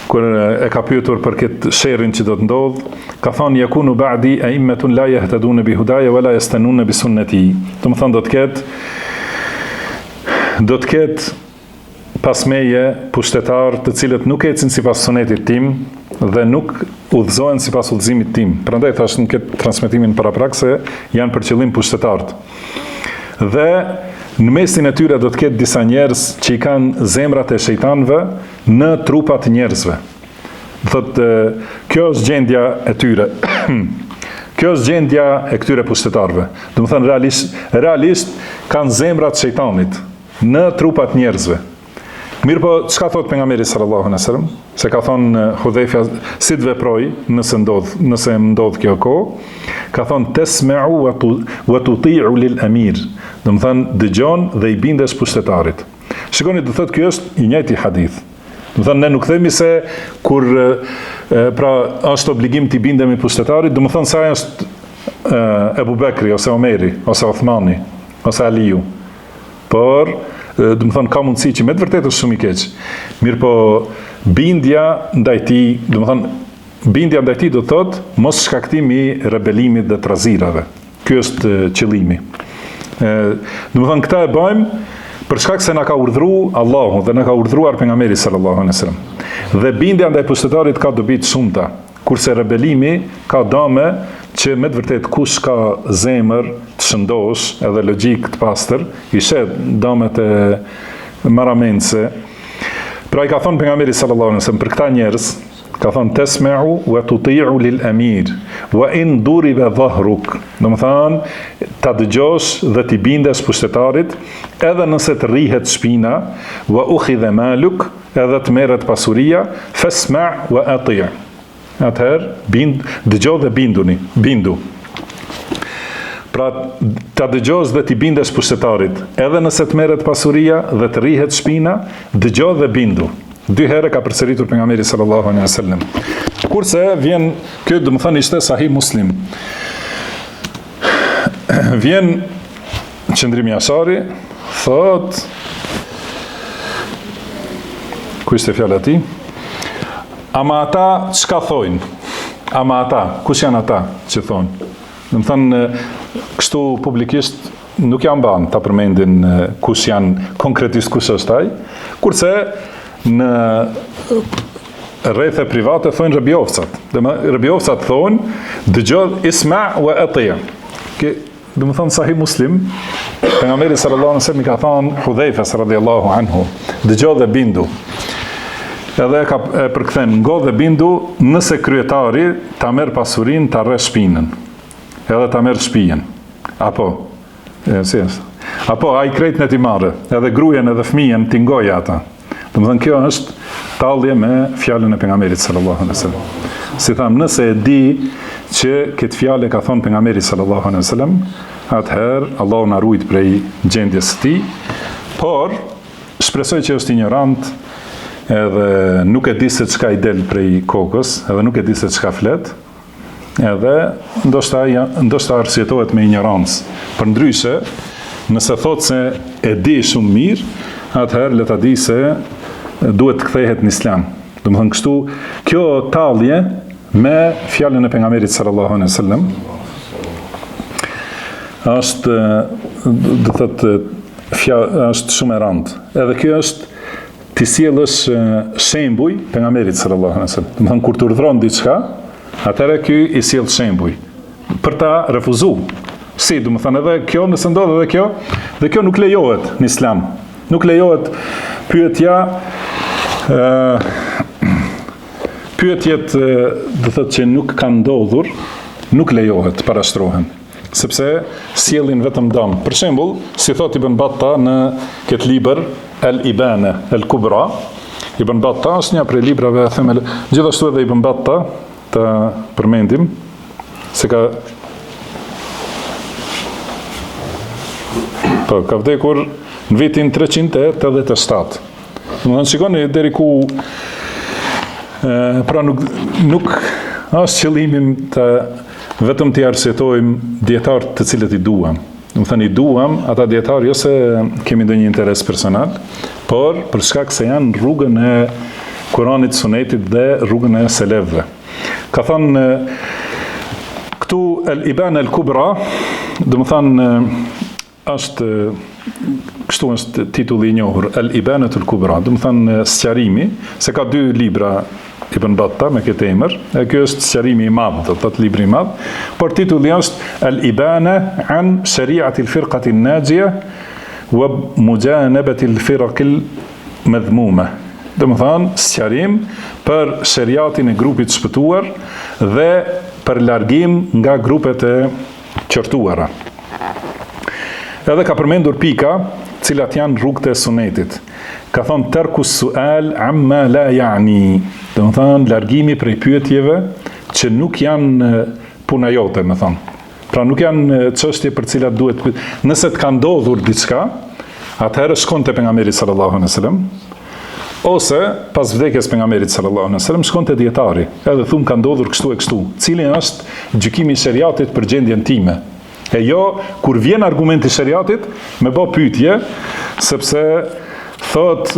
kur e ka pyetur për këtë sherrin që do të ndodh, ka thonë, "Yakunu ba'di a'immatun la yahtaduna bi hudaya wa la yastanuna bi sunnati." Do të thonë do të ketë pas meje pushtetar të cilët nuk ecin sipas sunetit tim dhe nuk udhëzohen sipas udhëzimit tim. Prandaj thash në këtë transmetimin paraprak se janë për qëllim pushtetarët. Dhe në mesin e tyre do të ketë disa njerëz që i kanë zemrat e shejtanëve në trupat njerëzve. Thotë, kjo është gjendja e tyre. Kjo është gjendja e këtyre pushtetarëve. Do të thënë realisht kanë zemrat e shejtanit në trupat njerëzve. Mirë po, çka thot pejgamberi sallallahu alaihi wasallam? Se ka thonë Hudhaifja, si të veproj nëse ndodh kjo kohë? Ka thonë, "Tasma'u wa tuti'u lil amir." Do të thonë, dëgjon dhe i bindesh pushtetarit. Shikoni, do thotë, kjo është i njëjti hadith. Do thonë, ne nuk themi se kur pra është obligim të i bindemi pushtetarit, do të thonë se ai është Ebu Bekri ose Omeri ose Uthmani ose Aliu. Por do të thonë ka mundësi që me të vërtetë është shumë i keq. Mirë po, bindja ndaj tij, do të thonë bindja ndaj tij do thotë mos shkaktimi i rebelimit dhe trazirave. Ky është qëllimi. Do të thonë këta e bëjmë për shkak se na ka urdhëruar Allahu dhe na ka urdhëruar pejgamberi sallallahu alaihi wasallam. Dhe bindja ndaj pushtetarit ka dobi të shumta, kurse rebelimi ka dëme që me të vërtet kush ka zemër të shëndosh edhe logjik të pastër, i shet dëmet e maramense. Pra i ka thonë pejgamberi sallallahu alaihi wasallam për këta njerëz, Ka thonë tesme'u wa tuti'u lil amir wa in duriba dhahruk. Do më thonë ta dëgjosh dhe t'i bindes pushtetarit edhe nëse të rrihet shpina, wa ukhidha maluk, edhe të merret pasuria, fasma' wa ati'. Atëherë dëgjoj dhe bindu. Pra ta dëgjosh dhe t'i bindes pushtetarit, edhe nëse të merret pasuria dhe të rrihet shpina, dëgjoj dhe bindu. 2 herë ka përsëritur pejgamberi sallallahu alaihi wasallam. Kurse vjen kjo, do të thonë ishte Sahih Muslim. Vjen Qëndrimi Ashari, thot, ku ishte fjala e tij? Ama ata çka thojnë? Ama ata, kush janë ata që thonë? Do të thonë kështu publikisht nuk janë ban ta përmendin kush janë konkretisht, kush është ai, kurse në rrethe private thonë rëbjovcat. Rëbjovcat thonë dëgjoj isma wa ati'. Do të thonë Sahih Muslim, pejgamberi sallallahu alaihi wasallam ka thonë Hudhaifas radhiyallahu anhu, dëgjoj dhe bindu. Edhe ka përkthen ngo dhe bindu nëse kryetari ta merr pasurinë, ta rreth shpinën, edhe ta merr shtëpinë. Apo ai krejtën e t'i marrë, edhe gruajen edhe fëmijën t'i ngojë ata. Do të thonë kjo është tallje me fjalën e pejgamberit sallallahu alaihi wasallam. Si tham, nëse e di që këtë fjalë ka thonë pejgamberi sallallahu alaihi wasallam, atëherë Allahu na ruajt prej gjendjes së tij, por shpresoj që është ignorant edhe nuk e di se çka i del prej kokës, edhe nuk e di se çka flet, edhe ndoshta arsyetohet me ignorancë. Përndryshe, nëse thotë se e di shumë mirë, atëherë le ta di se duhet të kthehet në islam. Do të thonë kështu, kjo tallje me fjalën e pejgamberit sallallahu alaihi wasallam është, do thotë, është shumë e rëndë. Edhe kjo është ti sjellësh shembuj pejgamberit sallallahu alaihi wasallam. Do të thonë kur të urdhron diçka, atëherë ky i sjell shembuj për ta refuzuar. Si, do të thonë edhe kjo nëse ndodh edhe kjo, dhe kjo nuk lejohet në islam. Nuk lejohet pyetjet do thotë që nuk kanë ndodhur, nuk lejohet, parashtrohen, sepse sjellin vetëm dëm. Për shembull, si thot Ibn Batta në këtë libër Al-Ibana Al-Kubra, Ibn Batta është një prej librave themel, gjithashtu edhe Ibn Batta të përmendim se ka vdekur në vitin 387. Në shikoni deri ku pra nuk është qëllimin të vetëm të arsyetojmë dietarët të cilët i duam. Do të thënë i duam ata dietarë jo se kemi ndonjë interes personal, por për shkak se janë rrugën e Kuranit, Sunetit dhe rrugën e selefëve. Ka thënë këtu Al-Ibana Al-Kubra, do të thënë është kështu është titulli i njohur, Al-Ibana Al-Kubra, do të thënë sqarimi, se ka 2 libra Ibn Batta me këtë emër, e kjo është sqarimi i madh, do të thotë libri i madh, por titulli është Al-Ibana an Shari'ati al-Firqati an-Najiyah wa mujanabati al-firaq al-madhmuma. Do të thonë sqarim për shariatin e grupit shpëtuar dhe për largim nga grupet e qortuara. Edhe ka përmendur pika, cilat janë rrugët e sunetit. Ka thonë terku sual amma la ya'ni. Do të thonë largimi prej pyetjeve që nuk janë puna jote, më thonë. Pra nuk janë çështje për cilat duhet pyet. Nëse të ka ndodhur diçka, atëherë shkon te pejgamberi sallallahu alaihi wasallam, ose pas vdekjes pejgamberit sallallahu alaihi wasallam shkon te dietari, edhe thum ka ndodhur kështu e kështu. Cili është gjykimi i shariatit për gjendjen time? E jo, kur vjen argumenti i shariatit, me bë pyetje, sepse thot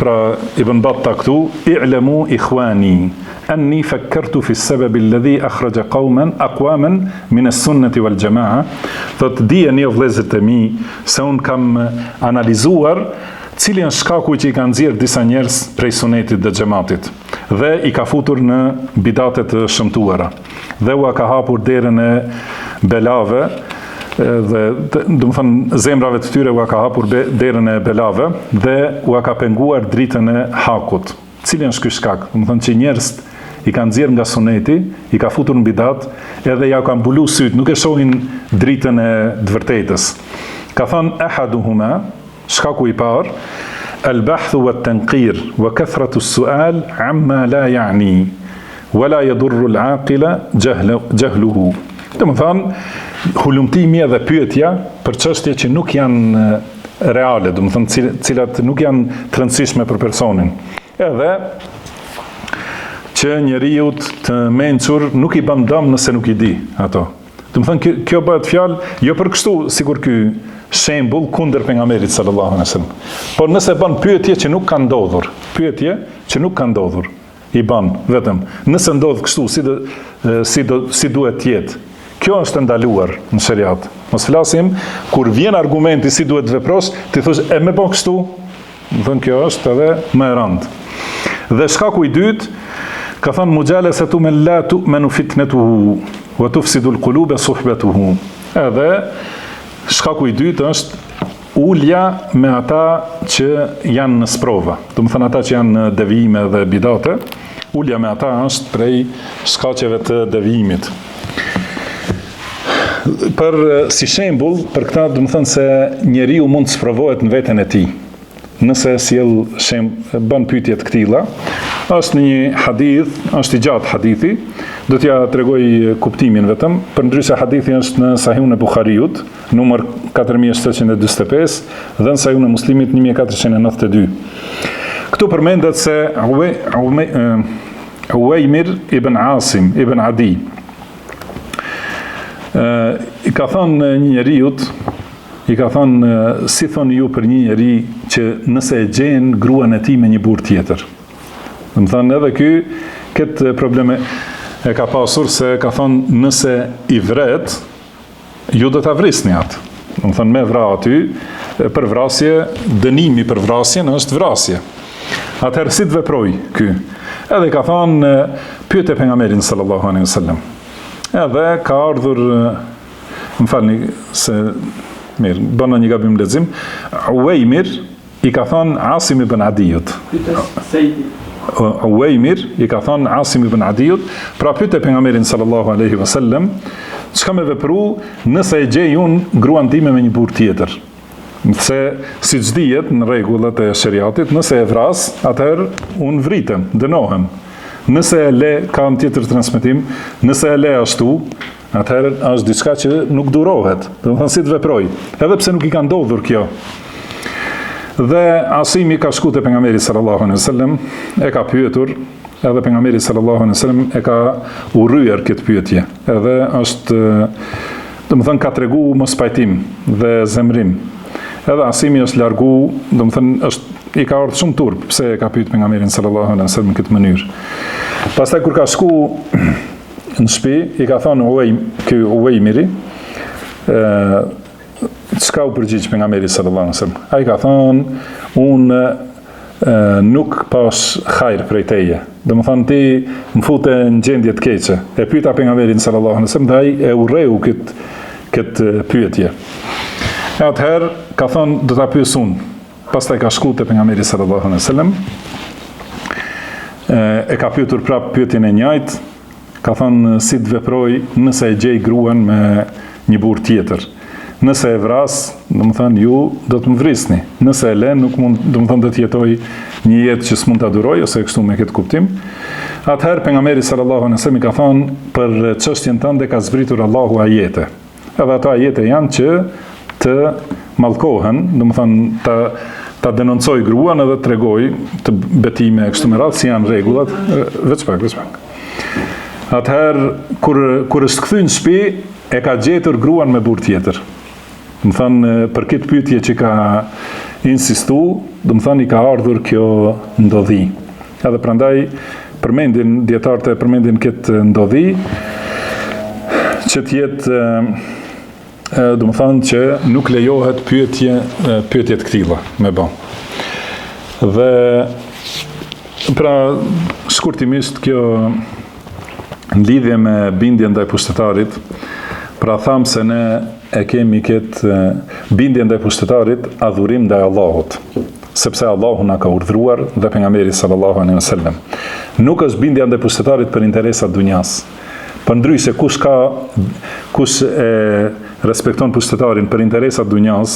pra Ibn Batta këtu, i'lamu ikhwani anni fakkartu fi as-sabab alladhi akhraja aqwaman min as-sunnati wal jamaa. Thot dijeni o vëllezërit e mi se un kam analizuar cili është shkaku që i ka nxjerr disa njerëz prej sunetit dhe xhamatit dhe i ka futur në bidate të shëmtuara dhe u ka hapur derën e belave dhe do të thënë zemrave të tyre u ka hapur derën e belave dhe u ka penguar dritën e hakut. Cili është ky shkak? Do të thonë që njerëzit i kanë nxjerr nga suneti, i ka futur në bidat, edhe ja kanë mbulu syt, nuk e shohin dritën e të vërtetës. Ka thënë ahaduhuma, shkaku i parë, al-bahthu wat-tanqir wa kathratu as-su'al amma la ya'ni wa la yadurru al-aqila jahluhu. Do të thonë, hulumtimi dhe pyetja për çështje që nuk janë reale, do të thonë cilat nuk janë të rëndësishme për personin. Edhe që njeriu të mençur nuk i bën dëm nëse nuk i di ato. Do të thonë kjo bëhet fjalë jo për kështu sikur ky shembull kundër pejgamberit sallallahu alaihi wasallam. Por nëse bën pyetje që nuk ka ndodhur, pyetje që nuk ka ndodhur, i bën vetëm. Nëse ndodh kështu si duhet të jetë. Kjo është ndaluar në shariat. Mos flasim kur vjen argumenti si duhet të veprosh, ti thosh e më bën kështu. Do thonë kjo është edhe më e rëndë. Dhe shkaku i dytë ka thënë mujalasatu man la tu'manu fitnatuhu wa tufsidu al-quluba suhbatuhu. Edhe shkaku i dytë është ulja me ata që janë në sprova. Do të thënë ata që janë në devijime dhe bidate, ulja me ata është prej shkaqeve të devijimit. Për si shembull, për këtë do të thënë se njeriu mund të sprovohet në veten e tij. Nëse bën pyetje të këtilla, është një hadith, është i gjatë hadithi, do t'ja tregoj kuptimin vetëm, përndryshe hadithi është në Sahihun e Buhariut, numër 4745 dhe në Sahihun e Muslimit 1492. Këtu përmendet se Uwaymir ibn Asim ibn Adi i ka thënë një njeriut, i ka thënë si thoni ju për një njeri që nëse e gjen gruan e tij me një burr tjetër. Do të thënë edhe këtë probleme e ka pasur se ka thënë nëse i vret, ju do ta vrisni atë. Do të thënë me vra aty për vrasje, dënimi për vrasjen është vrasje. Atëherë si të veproj ky? Edhe ka thënë pyet e pejgamberin sallallahu alaihi wasallam. Edhe ka ardhur, më falni se mirë, bëna një gabim lexim. Uwaymir i ka thënë Asim ibn Adiyut. Uwaymir i ka thënë Asim ibn Adiyut, pra pyet e pejgamberin sallallahu alaihi wasallam, çka më vepru nëse e gjej unë gruan time me një burr tjetër. Se siç dihet në rregullat e shariatit, nëse e vras, atëherë unë vritem, dënohem. Nëse e le, ka në tjetër transmetim, nëse e le ashtu, atëherë është diçka që nuk durohet. Do të thënë si të veproj, edhe pse nuk i ka ndodhur kjo. Dhe Asimi ka shku te pejgamberi sallallahu alaihi wasallam, e ka pyetur, edhe pejgamberi sallallahu alaihi wasallam e ka urryer këtë pyetje. Edhe është, do të thënë ka tregu mos pajtim dhe zemrim. Edhe Asimi është largu, do të thënë i ka ardhur shumë turp pse e ka pyet pejgamberin sallallahu alaihi wasallam në këtë mënyrë. Pastaj kur ka shku në shtëpi, i ka thënë Uwaymiri, çka u përgjigj pejgamberi sallallahu alaihi wasallam. Ai ka thënë, unë nuk pas hajër prej teje. Domethënë ti më fute në gjendje të keqe. E pyeta pejgamberin sallallahu alaihi wasallam dhe ai e urreu këtë pyetje. Atëherë ka thënë do ta pyes unë. Pastaj ka shku te pejgamberi sallallahu alaihi wasallam. E ka pyetur prap pyetjen e njëjtë, ka thënë si të veproj nëse e gjej gruan me një burr tjetër. Nëse e vras, domethënë ju do të më vrisni. Nëse e lën, nuk mund, domethënë do të jetoj një jetë që s'mund ta duroj ose kështu me këtë kuptim. Atëherë pejgamberi sallallahu alaihi wasallam i ka thënë për çështjen tënde ka zbritur Allahu ajete. Edhe ato ajete janë që të mallkohen, domethënë ta denoncoj gruan edhe të tregoj të betime kështu me radhë si janë rregullat, veç pak. Atëherë kur është kthy në shtëpi, e ka gjetur gruan me burr tjetër. Do të thënë për këtë pyetje që ka insistu, do të thënë i ka ardhur kjo ndodhi. Edhe prandaj dietarët e përmendin këtë ndodhi që të jetë do të thonë që nuk lejohet pyetje të këtilla me bë. Dhe pra shkurtimisht kjo në lidhje me bindjen ndaj pushtetarit, pra tham se ne e kemi këtë bindje ndaj pushtetarit, adhurim ndaj Allahut. sepse Allahu na ka urdhëruar dhe pejgamberi sallallahu alaihi wasallam. Nuk është bindja ndaj pushtetarit për interesat dunjas. Përndryshe kush e respekton pushtetarin për interesat dunjas,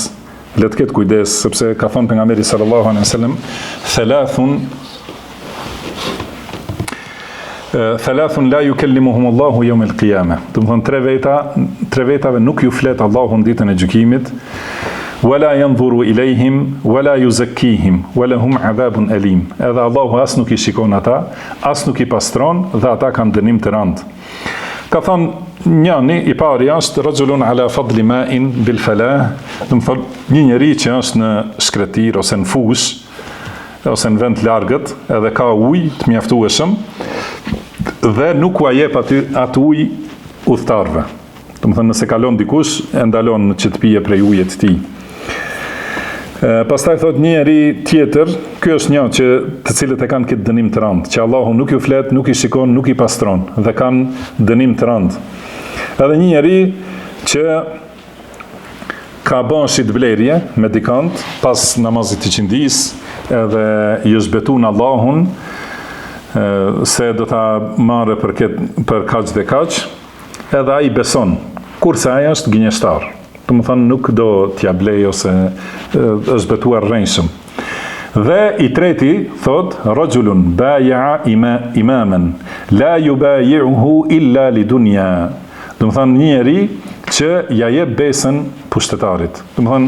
le të ketë kujdes, sepse ka thënë pejgamberi sallallahu alaihi wasallam, thalathun la yukellimuhum Allahu yawm al-qiyamah. Do të thonë tre vetave nuk ju flet Allahu në ditën e gjykimit. Wala yanzuru ilayhim wala yuzakkihim wala hum adhabun alim. Edhe Allahu as nuk I shikon ata, as nuk I pastron dhe ata kanë dënim të rëndë. Ka thënë njëri I pari është rajulun ala fadli ma'in bil falah, do të thonë një njerëz që është në shkretir ose në fush ose në vend largët, edhe ka ujë të mjaftueshëm dhe nuk ua jep atë ujë udhëtarëve. Do të thonë nëse kalon dikush e ndalon që të pije prej ujit të tij. Pastaj thot njëri tjetër, ky është një që të cilët e kanë këtë dënim të rëndë, që Allahu nuk ju flet, nuk I shikon, nuk I pastron dhe kanë dënim të rëndë. Edhe një njeri që ka bën shitblerje me dikant pas namazit të qindis, edhe I zbetu në Allahun se do ta marrë për kaq dhe kaq, edhe ai beson, kurse ai është gënjeshtar. Do të thonë nuk do t'ja blej ose është betuar rrenjshëm. Dhe I treti thot rajulun baya'a imaman la yubayi'uhu illa lidunya. Do të thonë një njeri që ja jep besën pushtetarit. Do të thonë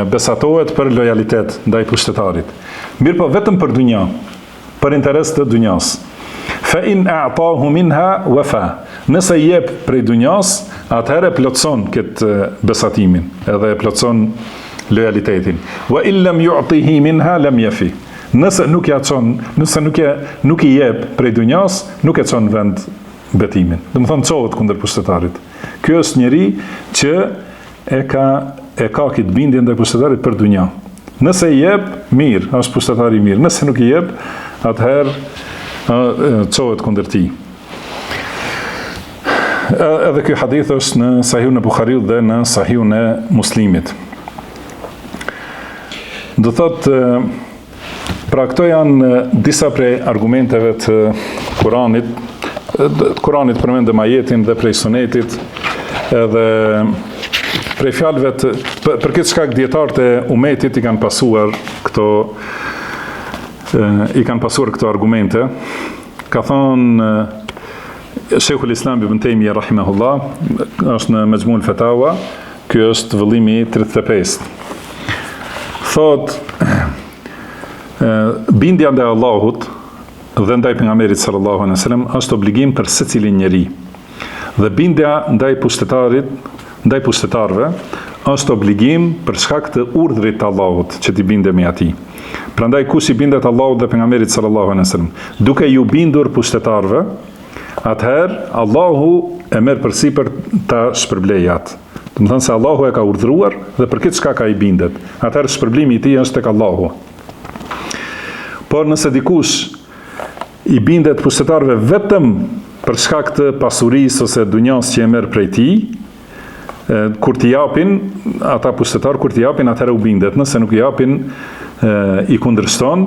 besatohet për lojalitet ndaj pushtetarit. Mirë po vetëm për dunja, për interes të dunjas. Fa in a'tahu minha wafa. Nëse jep prej dunjas, atëherë plotson këtë besatimin, edhe plotson lojalitetin. Wa in lam yu'tihi minha lam yafi. Nëse nuk ja çon, nëse nuk I jep prej dunjas, nuk e çon vend betimin. Do të thonë çohet kundër pushtetarit. Ky është njeri që e ka këtë bindje ndaj pushtetarit për dunja. Nëse I jep, mirë, është pushtetari mirë. Nëse nuk I jep, atëherë çohet kundër tij. Edhe ky hadith është në Sahihun e Buhariut dhe në Sahihun e Muslimit. Do thotë, pra këto janë disa prej argumenteve të Kuranit. Kuranit përmendëm ajetin dhe prej sunetit, edhe prej fjalëve për këtë shkak dietarët e umetit I kanë pasuar këto argumente. Ka thonë Sheikhul Islam Ibn Taymiyah rahimahullah, është në Majmu'ul Fatawa, ky është vëllimi 35. Thot bindja ndaj Allahut dhe ndaj pejgamberit sallallahu alaihi wasallam është obligim për secilin njeri. Dhe bindja ndaj pushtetarëve është obligim për shkak të urdhrit të Allahut që t'i bindemi atij. Prandaj kush I bindet Allahut dhe pejgamberit sallallahu alaihi wasallam, duke ju bindur pushtetarëve, atëherë Allahu e merr përsipër ta shpërblejë atë. Do të thonë se Allahu e ka urdhëruar dhe për këtë çka ka I bindet. Atëherë shpërblimi I tij është tek Allahu. Por nëse dikush I bindet pushtetarëve vetëm për shkak të pasurisë ose dunjas që e merr prej tij, kur t'i japin ata pushtetar, kur t'i japin atëherë u bindet. Nëse nuk I japin, I kundërshton,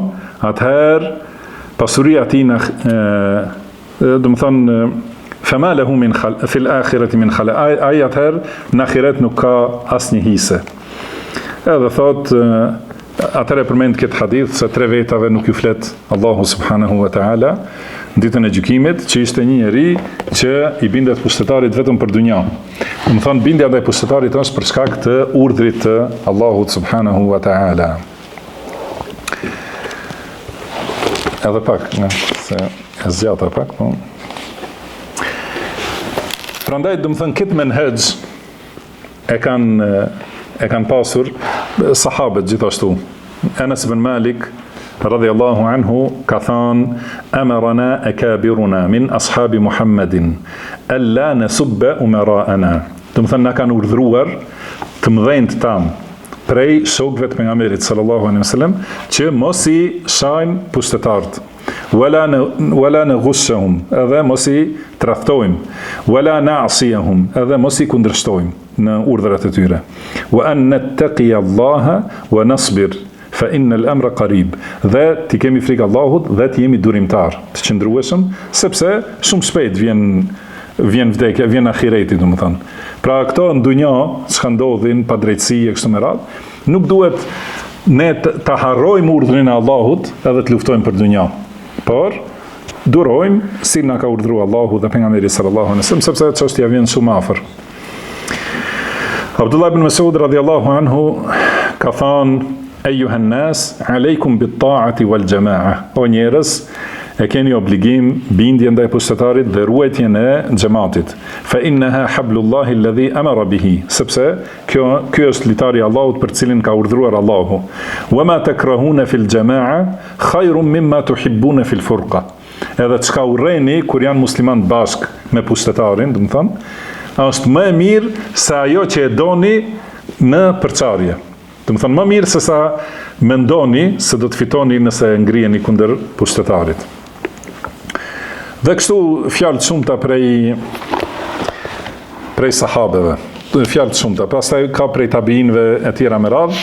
atëherë pasuria e tij do të thonë fama lahu min fil akhirati min khala. Ai atëherë në ahiret nuk ka asnjë hise. Edhe thot atëherë përmend këtë hadith se tre vetave nuk ju flet Allahu subhanahu wa taala ditën e gjykimit, që ishte një njeri që I bindet pushtetarit vetëm për dunja. Do të thonë bindja ndaj pushtetarit është për shkak të urdhrit të Allahut subhanahu wa taala. Edhe pak, se e zgjata pak, po. Prandaj do të thënë këtë menhej e kanë pasur sahabët gjithashtu. Anas ibn Malik radhiyallahu anhu ka thënë amarna akabiruna min ashabi Muhammedin alla nasubba umara'ana. Do të thënë na kanë urdhëruar të mëdhenjt tan prej shokëve të pejgamberit sallallahu alaihi wasallam që mos I shajnë pushtetarët. Wala naghushhum, edhe mos I tradhtojmë. Wala na'siyhum, edhe mos I kundërshtojmë në urdhrat e tyre. Wa an nattaqiya Allaha wa nasbir fa innal amra qarib. Dhe ti kemi frikë Allahut dhe ti jemi durimtar, të qëndrueshëm, sepse shumë shpejt vjen vdekja, vjen ahireti, domethënë. Pra këto në dunjë çka ndodhin pa drejtësi e kështu me radhë, nuk duhet ne të harrojmë urdhrin e Allahut edhe të luftojmë për dunjë. Por durojmë si na ka urdhëruar Allahu dhe pejgamberi sallallahu alaihi wasallam, sepse çështja vjen shumë afër. Abdullah ibn Mas'ud radhiyallahu anhu ka thënë: "Ejuhan nas, aleikum bit-ta'ati wal jama'a." O njerëz, e keni obligim bindje ndaj pushtetarit dhe ruajtjen e xhamatit. Fa innaha hablullahi alladhi amara bihi, sepse ky është litari i Allahut për cilin ka urdhëruar Allahu. Wa ma takrahuna fil jama'a khairun mimma tuhibbuna fil furqa. Edhe çka urreni kur janë muslimanë bashk me pushtetarin, do të thonë, është më e mirë se ajo që e doni në përçarje. Do të thonë më mirë se sa mendoni se do të fitoni nëse ngriheni kundër pushtetarit. Dhe kështu fjalë shumëta prej sahabeve, fjalë shumëta, pastaj ka prej tabiinëve e tjera me radhë,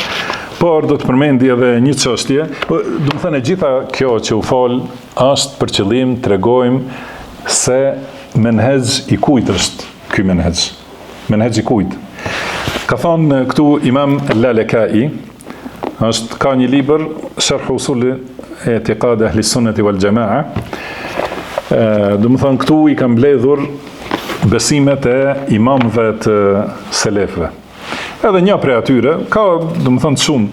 por do të përmendi edhe një çështje. Do të thënë gjitha kjo që u fol është për qëllim tregojmë se menhez i kujt është ky menhez. Menhez i kujt. Ka thonë këtu Imam Lalekai, ka një libër Sharh Usul I'tiqad Ahli Sunnati wal Jama'a. Do të thonë këtu i ka mbledhur besimet e imamëve të selefëve. Edhe një prej atyre, ka do të thonë shumë,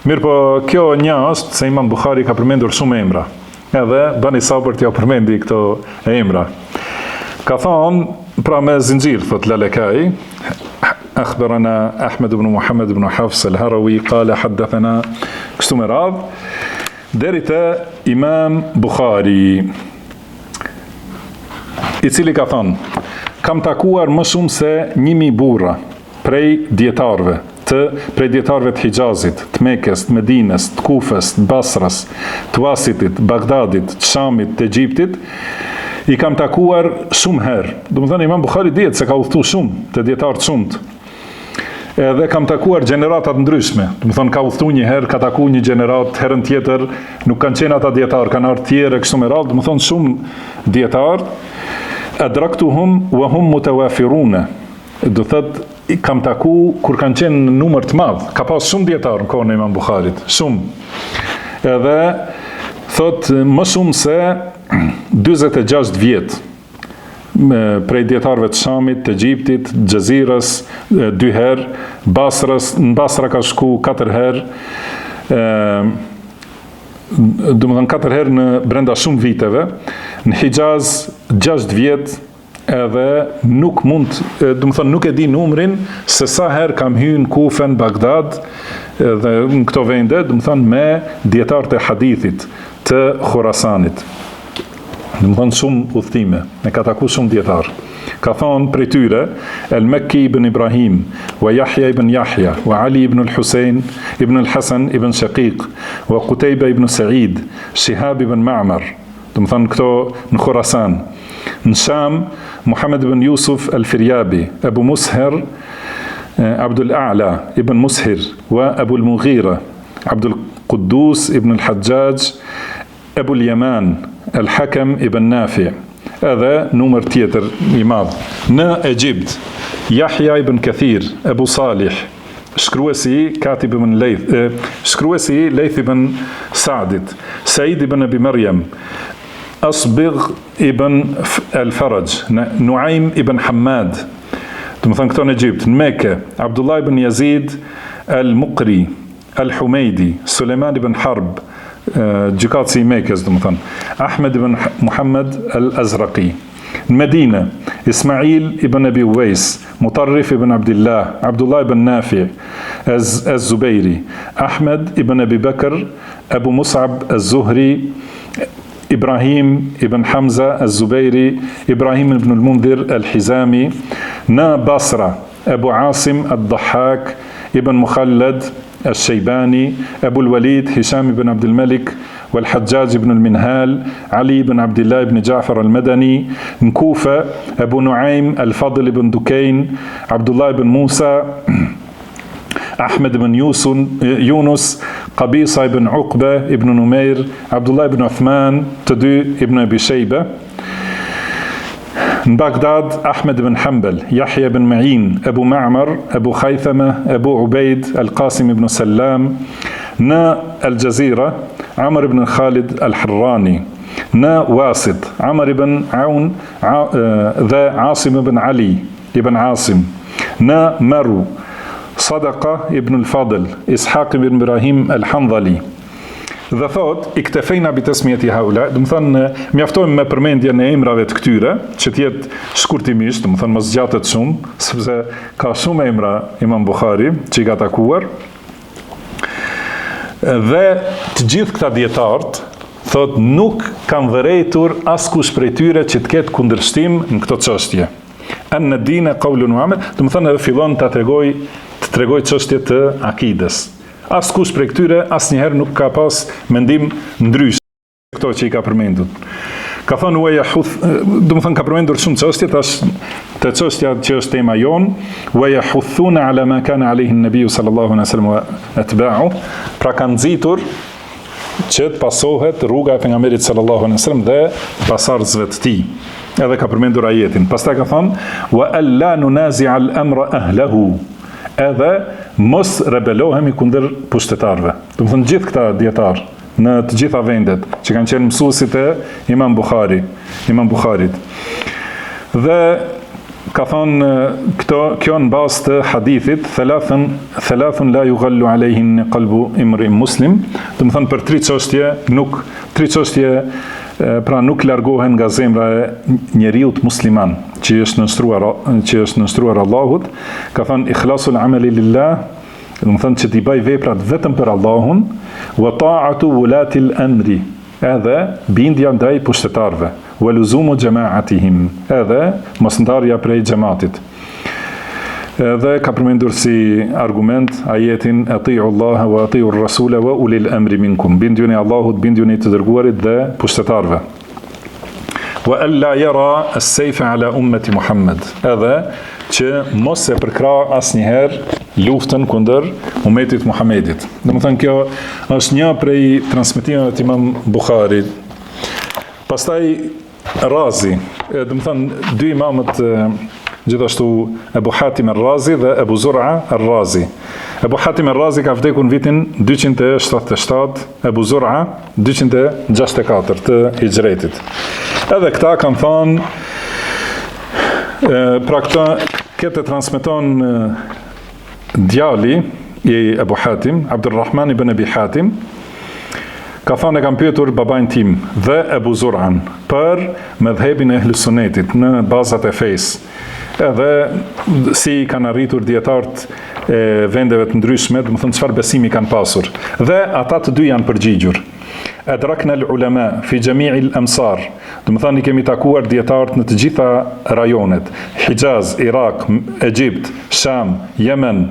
mirë po kjo një është se Imam Buhari ka përmendur shumë emra. Edhe bani sabër t'ja përmendi këto emra. Ka thonë, pra me zinxhir, thot Lalekai, أخبرنا أحمد بن محمد بن حفص الهروي قال حدثنا kështu me radhë, deri te Imam Buhari, i cili ka thënë: kam takuar më shumë se 1000 burra prej dietarëve të Hijazit, të Mekës, të Medinës, të Kufës, të Basrës, të Wasitit, Bagdadit, të Shamit, të Egjiptit. I kam takuar shumë herë. Do të thënë Imam Buhari dihet se ka udhëtuar shumë te dietarë të shumt. Edhe kam takuar gjeneratat ndryshme. Do të thonë ka udhëtuar një herë, ka takuar një gjenerat, herën tjetër nuk kanë qenë ata dietarë, kanë ardhur tjerë kështu me radhë. Do të thonë shumë dietarë. Adraktuhum wa hum mutawafirun. Do thotë kam taku kur kanë qenë në numër të madh. Ka pas shumë dietarë në kohën e Imam Buharit, shumë. Edhe thot më shumë se 46 vjet prej dietarëve të Shamit, të Egjiptit, Xhezirës 2 herë, Basrës, në Basra ka shku 4 herë. Do të thënë 4 herë në brenda shumë viteve, në Hijaz 6 vjet, edhe nuk mund, do të thënë nuk e di numrin se sa herë kam hyrë në Kufën, Bagdad, dhe në këto vende, do të thënë me dietarët e hadithit të Khurasanit. Do të thënë shumë udhëtime, e ka taku shumë dietar. Ka thonë prej tyre El-Mekki ibn Ibrahim, wa Yahya ibn Yahya, wa Ali ibn al-Husayn, ibn al-Hasan ibn Shaqiq, wa Qutayba ibn Sa'id, Shihab ibn Ma'mar. Do të thënë këto në Khurasan. Në Sham, Muhammad ibn Yusuf al-Firyabi, Abu Mushir, Abdul A'la ibn Mushir, wa Abu al-Mughira, Abdul Quddus ibn al-Hajjaj, Abu al-Yaman, Al-Hakam ibn Nafi, edhe numër tjetër i madh. Në Egjipt, Yahya ibn Kathir, Abu Salih, shkruesi Katib ibn Layth, shkruesi Layth ibn Sa'dit, Said ibn Abi Maryam, Asbigh ibn al-Faraj, Nuaym ibn Hammad. Do të thënë këto në Egjipt. Në Mekë, Abdullah ibn Yazid al-Muqri, al-Humaydi, Suleiman ibn Harb, gjykatësi i Mekës, do të thënë, Ahmed ibn Muhammad al-Azraqi. Në Medinë, Ismail ibn Abi Uwais, Mutarrif ibn Abdullah, Abdullah ibn Nafi, Az-Zubairi, Ahmed ibn Abi Bakr, Abu Mus'ab az-Zuhri, Ibrahim ibn Hamza az-Zubairi, Ibrahim ibn al-Mundhir al-Hizami. Në Basra, Abu Asim al-Dhahhak, ibn Mukhallad الشيباني، أبو الوليد هشام بن عبد الملك، والحجاج بن المنهال، علي بن عبد الله بن جعفر المدني. نكوفة، أبو نعيم الفضل بن دكين، عبد الله بن موسى، أحمد بن يونس، Qabisa ibn Uqba, ibn Numair, Abdullah ibn Uthman, të dy ibn Abi Shayba. Në Bagdad, Ahmed ibn Hanbal, Yahya ibn Ma'in, Abu Ma'mar, Abu Khaythama, Abu Ubaid, Al-Qasim ibn Sallam. Në Al-Jazira, Amr ibn Khalid Al-Harrani. Në Wasit, Amr ibn Aun dhe Asim ibn Ali ibn Asim. Në Maru, Sadaqa ibn al-Fadl, Ishaq ibn Ibrahim al-Handhali. Dhe thot, i ktefejna bi tasmiyati haula, do të thonë mjaftojmë me përmendjen e emrave të këtyre, që të jetë shkurtimisht, do të thonë mos zgjatet shumë, sepse ka shumë emra Imam Buhari që i ka takuar. Dhe të gjithë këta dietarët thot nuk kanë vërejtur askush prej tyre që të ketë kundërshtim në këtë çështje. An dine qaulun wa amal, do të thonë edhe fillon të tregoj çështje të akides. Askush prej këtyre asnjëherë nuk ka pas mendim ndryshe këto që i ka përmendur. Ka thënë do të thonë ka përmendur shumë çështje, tash te çështja që është tema jon, wa yahuthuna ala ma kana alayhi an-nabiy sallallahu alaihi wasallam wa atba'u, pra kanë nxitur që të pasohet rruga e pejgamberit sallallahu alaihi wasallam dhe pasardhësve të tij. Edhe ka përmendur ajetin. Pastaj ka thënë wa alla nunazi'a al-amra ahlahu, edhe mos rebelohemi kundër pushtetarëve. Do të thonë gjithë këta dietar në të gjitha vendet që kanë qenë mësuesit e Imam Buharit. Dhe ka thonë kjo në bazë të hadithit, thalathun la yughallu alayhin qalbu imrin muslim, do të thonë për tri çështje pra nuk largohen nga zemra e njeriut musliman që është nënstruar Allahut. Ka thënë ikhlasul amali lillah, do të thonë që t'i bëj veprat vetëm për Allahun, wa ta'atu wulatil amri, edhe bindja ndaj pushtetarëve, wa luzumu jama'atihim, edhe mos ndarja prej xhamatit. Edhe ka përmendur si argument ajetin ati'u Allah wa ati'u ar-rasula wa ulil amri minkum, bindjuni Allahut, bindjuni të dërguarit dhe pushtetarëve. Wa alla yara as-sayfa ala ummati Muhammad, edhe që mos e përkra asnjëherë luftën kundër ummetit Muhamedit. Domethënë kjo është një prej transmetimeve të Imam Buharit. Pastaj Razi, domethënë dy imamët gjithashtu Ebu Hatim al-Razi dhe Ebu Zur'a al-Razi. Ebu Hatim al-Razi ka vdekur në vitin 277, Ebu Zur'a 264 të hijretit. Edhe këta kanë thonë, pra këtë transmeton djali i Ebu Hatim, Abdurrahman ibn Abi Hatim, ka thonë e kam pyetur babain tim dhe Ebu Zur'an për mëdhëbin e Ehlus Sunnetit në bazat e fesë. Edhe si kanë arritur dietarët e vendeve të ndryshme, do të thonë çfarë besimi kanë pasur. Dhe ata të dy janë përgjigjur. Adrakna al-ulama fi jami' al-amsar. Do të thonë i kemi takuar dietarët në të gjitha rajonet, Hijaz, Irak, Egjipt, Sham, Yemen,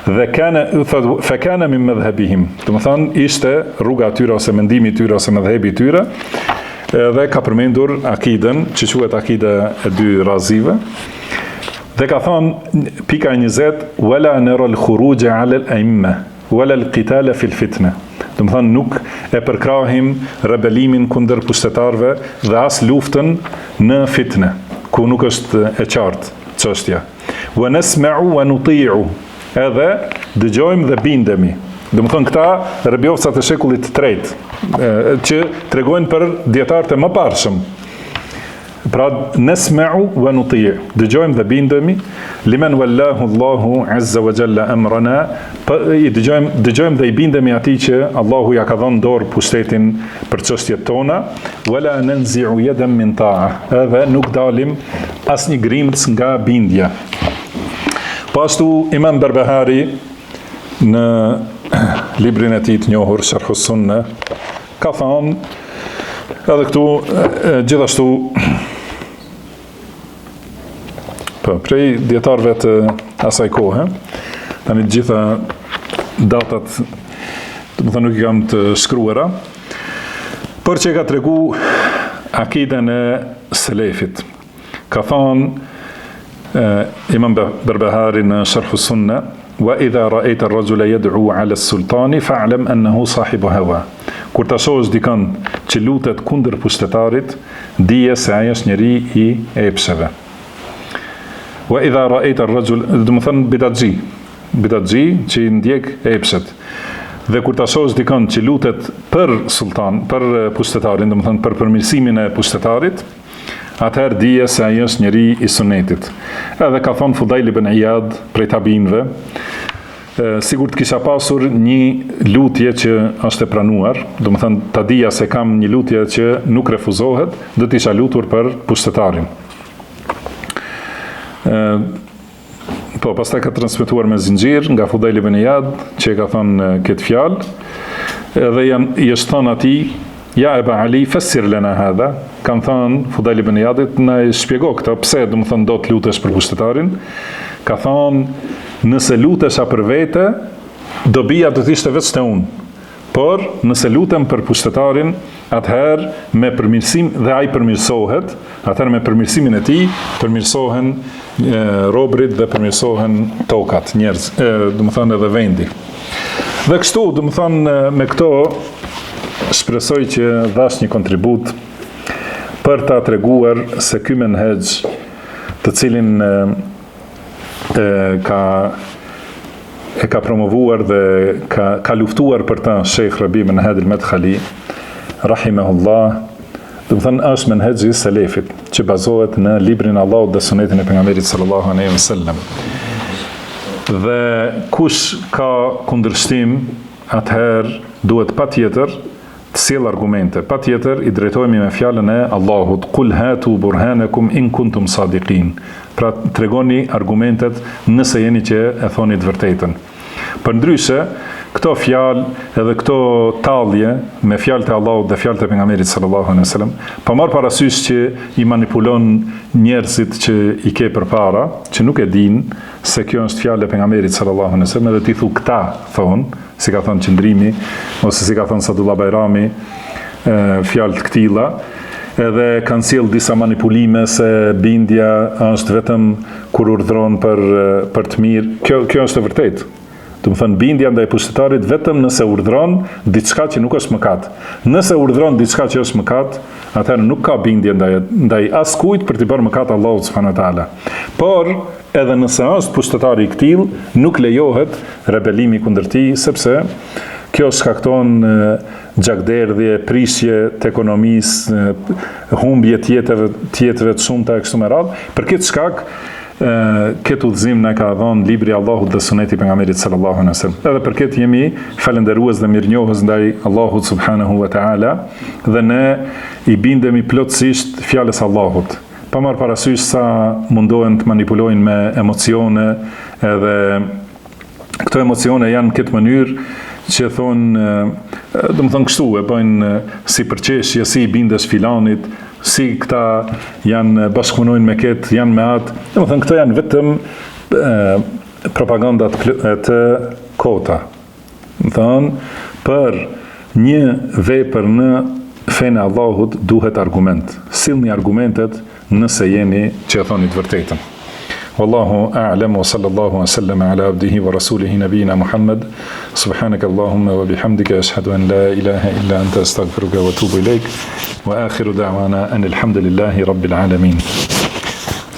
dhe kana min madhhabihim. Do të thonë ishte rruga e tyre ose mendimi i tyre ose madhhabi i tyre. Dhe ka përmendur akiden, që quhet akida e dy razive. Dhe ka thonë pika 20, wala nara al-khuruj ala al-a'imma wala al-qital fi al-fitna. Do të thonë nuk e përkrahim rebelimin kundër pushtetarëve dhe as luftën në fitne, ku nuk është e qartë çështja. Wa nasma'u wa nuti'u, edhe dëgjojmë dhe bindemi. Do të thonë këta rebjovcat e shekullit të tretë, që tregojnë për dietarët e mëparshëm. Pra nesma'u wa nuti', dëgjojmë dhe bindemi, liman wallahu Allahu azza wa jalla amrana, dëgjojmë dhe i bindemi atij që Allahu ja ka dhënë dorë pushtetin për çështjet tona, wala nanzi'u yadan min ta'a, edhe nuk dalim asnjë grimc nga bindja. Po ashtu Imam Barbahari në librin e tij të njohur Sharh as-Sunnah ka thënë edhe këtu gjithashtu prej dietarëve të asaj kohe, tani të gjitha datat, do të thonë nuk i kam të shkruara, por që ka tregu akiden e selefit. Ka thonë Imam Barbahari në Sharh as-Sunnah, wa idha ra'aita ar-rajula yad'u 'ala as-sultani fa'lam annahu sahibu hawa. Kur ta shohësh dikën që lutet kundër pushtetarit, dije se ai është njeri i epsheve. Wa idha ra'aita ar-rajul, do të thonë bidatxhi që i ndjek epshet. Dhe kur ta shohësh dikën që lutet për sultan, për pushtetarin, do të thonë për përmirësimin e pushtetarit, atëherë dije se ai është njeri i sunetit. Edhe ka thonë Fudail ibn Iyad prej tabinëve, sigur të kisha pasur një lutje që është e pranuar, do të thënë ta dija se kam një lutje që nuk refuzohet, do të isha lutur për pushtetarin. Po, pastaj ka transmetuar me zinxhir nga Fudail ibn Iyad që ka thonë këtë fjalë, edhe i është thonë atij, ja Eba Ali, fassir lana hadha, kanë thonë Fudail ibn Iyadit, na i shpjego këtë, pse do të thonë do të lutesh për pushtetarin, ka thonë, nëse lutesha për vete, dobia do të ishte vetë unë. Por, nëse lutem për pushtetarin, atëherë me përmirësim, dhe ai përmirësohet, atëherë me përmirësimin e tij, përmirësohen robrit dhe përmirësohen tokat, njerëz, do të thonë edhe vendi. Dhe kështu, do të thonë me këto, shpresoj që dhash një kontribut për ta treguar se ky menhexh, të cilin ka promovuar dhe ka luftuar për ta Sheikh Rabi ibn Hadi al-Madkhali rahimahullah, do të thënë është menhexhi i selefit, që bazohet në librin e Allahut dhe sunetin e pejgamberit sallallahu alaihi wasallam. Dhe kush ka kundërshtim, atëherë duhet patjetër të sjell argumente. Patjetër i drejtohemi me fjalën e Allahut, "Qul hatu burhanakum in kuntum sadiqin." Pra tregoni argumentet nëse jeni që e thoni të vërtetën. Përndryshe, këto fjalë edhe këto tallje me fjalët e Allahut dhe fjalët e pejgamberit sallallahu alaihi wasallam, pa marr parasysh që i manipulon njerëzit që i ke përpara, që nuk e dinë se kjo është fjalë e pejgamberit sallallahu alaihi wasallam, edhe ti thu këta thon, si ka thënë Qëndrimi, ose si ka thënë Sadullah Bajrami, fjalë të këtilla, edhe kanë sjell disa manipulime se bindja është vetëm kur urdhron për të mirë. Kjo është e vërtetë. Do të thënë bindja ndaj pushtetarit vetëm nëse urdhron diçka që nuk është mëkat. Nëse urdhron diçka që është mëkat, atëherë nuk ka bindje ndaj askujt për të bërë mëkat Allahut subhanahu wa taala. Por edhe nëse është pushtetari i këtill, nuk lejohet rebelimi kundër tij, sepse kjo shkakton gjakderdhje, prishje të ekonomisë, humbje tjetëve të shumta e kështu me radhë. Për këtë shkak, këtë udhëzim na ka dhënë libri i Allahut dhe suneti i pejgamberit sallallahu alaihi wasallam. Edhe për këtë jemi falënderues dhe mirënjohës ndaj Allahut subhanahu wa taala, dhe ne i bindemi plotësisht fjalës Allahut. Pa marr parasysh sa mundohen të manipulojnë me emocione, edhe këto emocione janë në këtë mënyrë që thonë, do të thonë kështu, e bëjnë si përqeshje, si i bindesh filanit, si këta janë bashkëpunojnë me këtë, janë me atë, do të thonë këto janë vetëm propagandat të kota. Do të thonë, për një vepër në fenë e Allahut duhet argument. Sillni argumentet nëse jeni që e thoni të vërtetën. Wallahu a'lam wa sallallahu wa sallam ala abdihi wa rasulihi nabiyina Muhammad. Subhanaka Allahumma wa bihamdika ashhadu an la ilaha illa anta astaghfiruka wa atubu ilaik. Wa akhiru da'wana anil hamdulillahi rabbil alamin.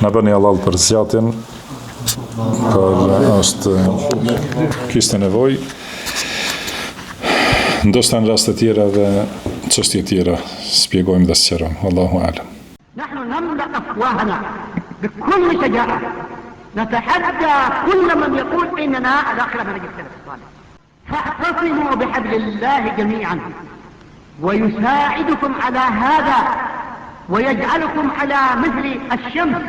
Na bëni Allah për zgjatjen. Është kishte nevojë. Ndoshta në raste tjera dhe çështje tjera shpjegojmë dhe sqarojmë. Wallahu a'lam. نحن نملأ أفواهنا بكل شجاعة نتحدى كل من يقول إننا على خلاف منهج السلف الصالح. فاعتصموا بحبل الله جميعا ويساعدكم على هذا ويجعلكم على مثل الشمس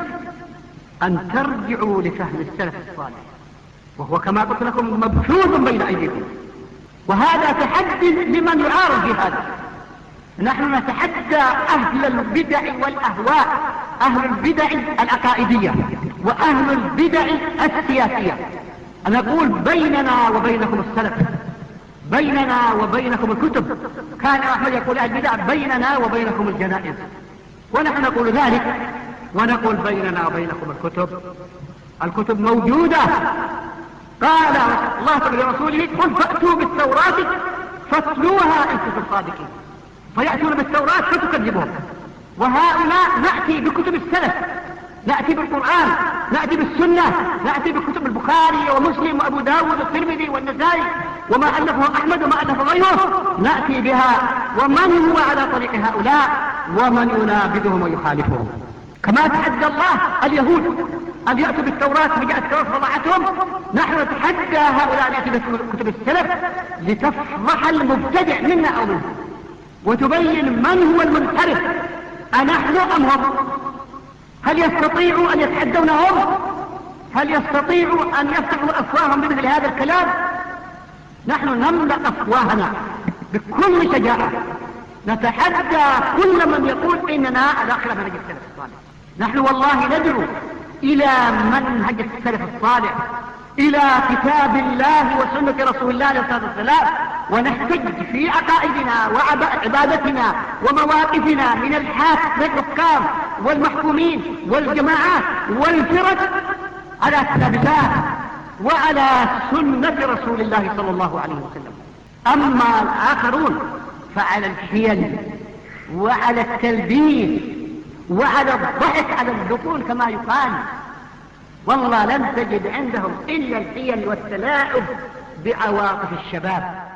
أن ترجعوا لفهم السلف الصالح، وهو كما قلت لكم مبثوث بين أيديكم. وهذا تحدي لمن يعارض في هذا. نحن نتحدى أهل البدع والأهواء، أهل البدع العقائدية وأهل البدع السياسية. أنا أقول بيننا وبينكم السلف، بيننا وبينكم الكتب. كان أحمد يقول أهل البدع بيننا وبينكم الجنائز، ونحن نقول ذلك ونقول بيننا وبينكم الكتب. الكتب موجودة قال الله لرسوله قل فأتوا بالتوراة فاتلوها إن كنتم صادقين، فيأتون بالتوراة فتكذبون. وهؤلاء نأتي بكتب السلف، نأتي بالقرآن، نأتي بالسنة، نأتي بكتب البخاري ومسلم وأبو داود والترمذي والنسائي وما ألفه أحمد وما ألفه غيره، نأتي بها. ومن هو على طريق هؤلاء ومن ينابذهم ويخالفهم؟ كما تحدى الله اليهود أن يأتوا بالتوراة فجاءت التوراة فضعتهم، نحن نتحدى هؤلاء نأتي بكتب السلف لتفضح المبتدع منا أو منهم وتبين من هو المنحرف، أنحن أم هم؟ هل يستطيعوا أن يتحدون هم؟ هل يستطيعوا أن يفتحوا أفواههم بمثل هذا الكلام؟ نحن نملأ أفواهنا بكل شجاعة، نتحدى كل من يقول إننا على خلاف منهج السلف الصالح. نحن والله ندعو إلى منهج السلف الصالح، إلى كتاب الله وسنة رسول الله عليه الصلاة والسلام، ونحتج في عقائدنا وعبادتنا ومواقفنا من الحكام والمحكومين والجماعات والفرق على كتاب الله وعلى سنة رسول الله صلى الله عليه وسلم. أما الآخرون فعلى الحيل وعلى التلبيس وعلى الضحك على الذقون كما يقال، والله لن تجد عندهم إلا الحيل والتلاعب بعواطف الشباب.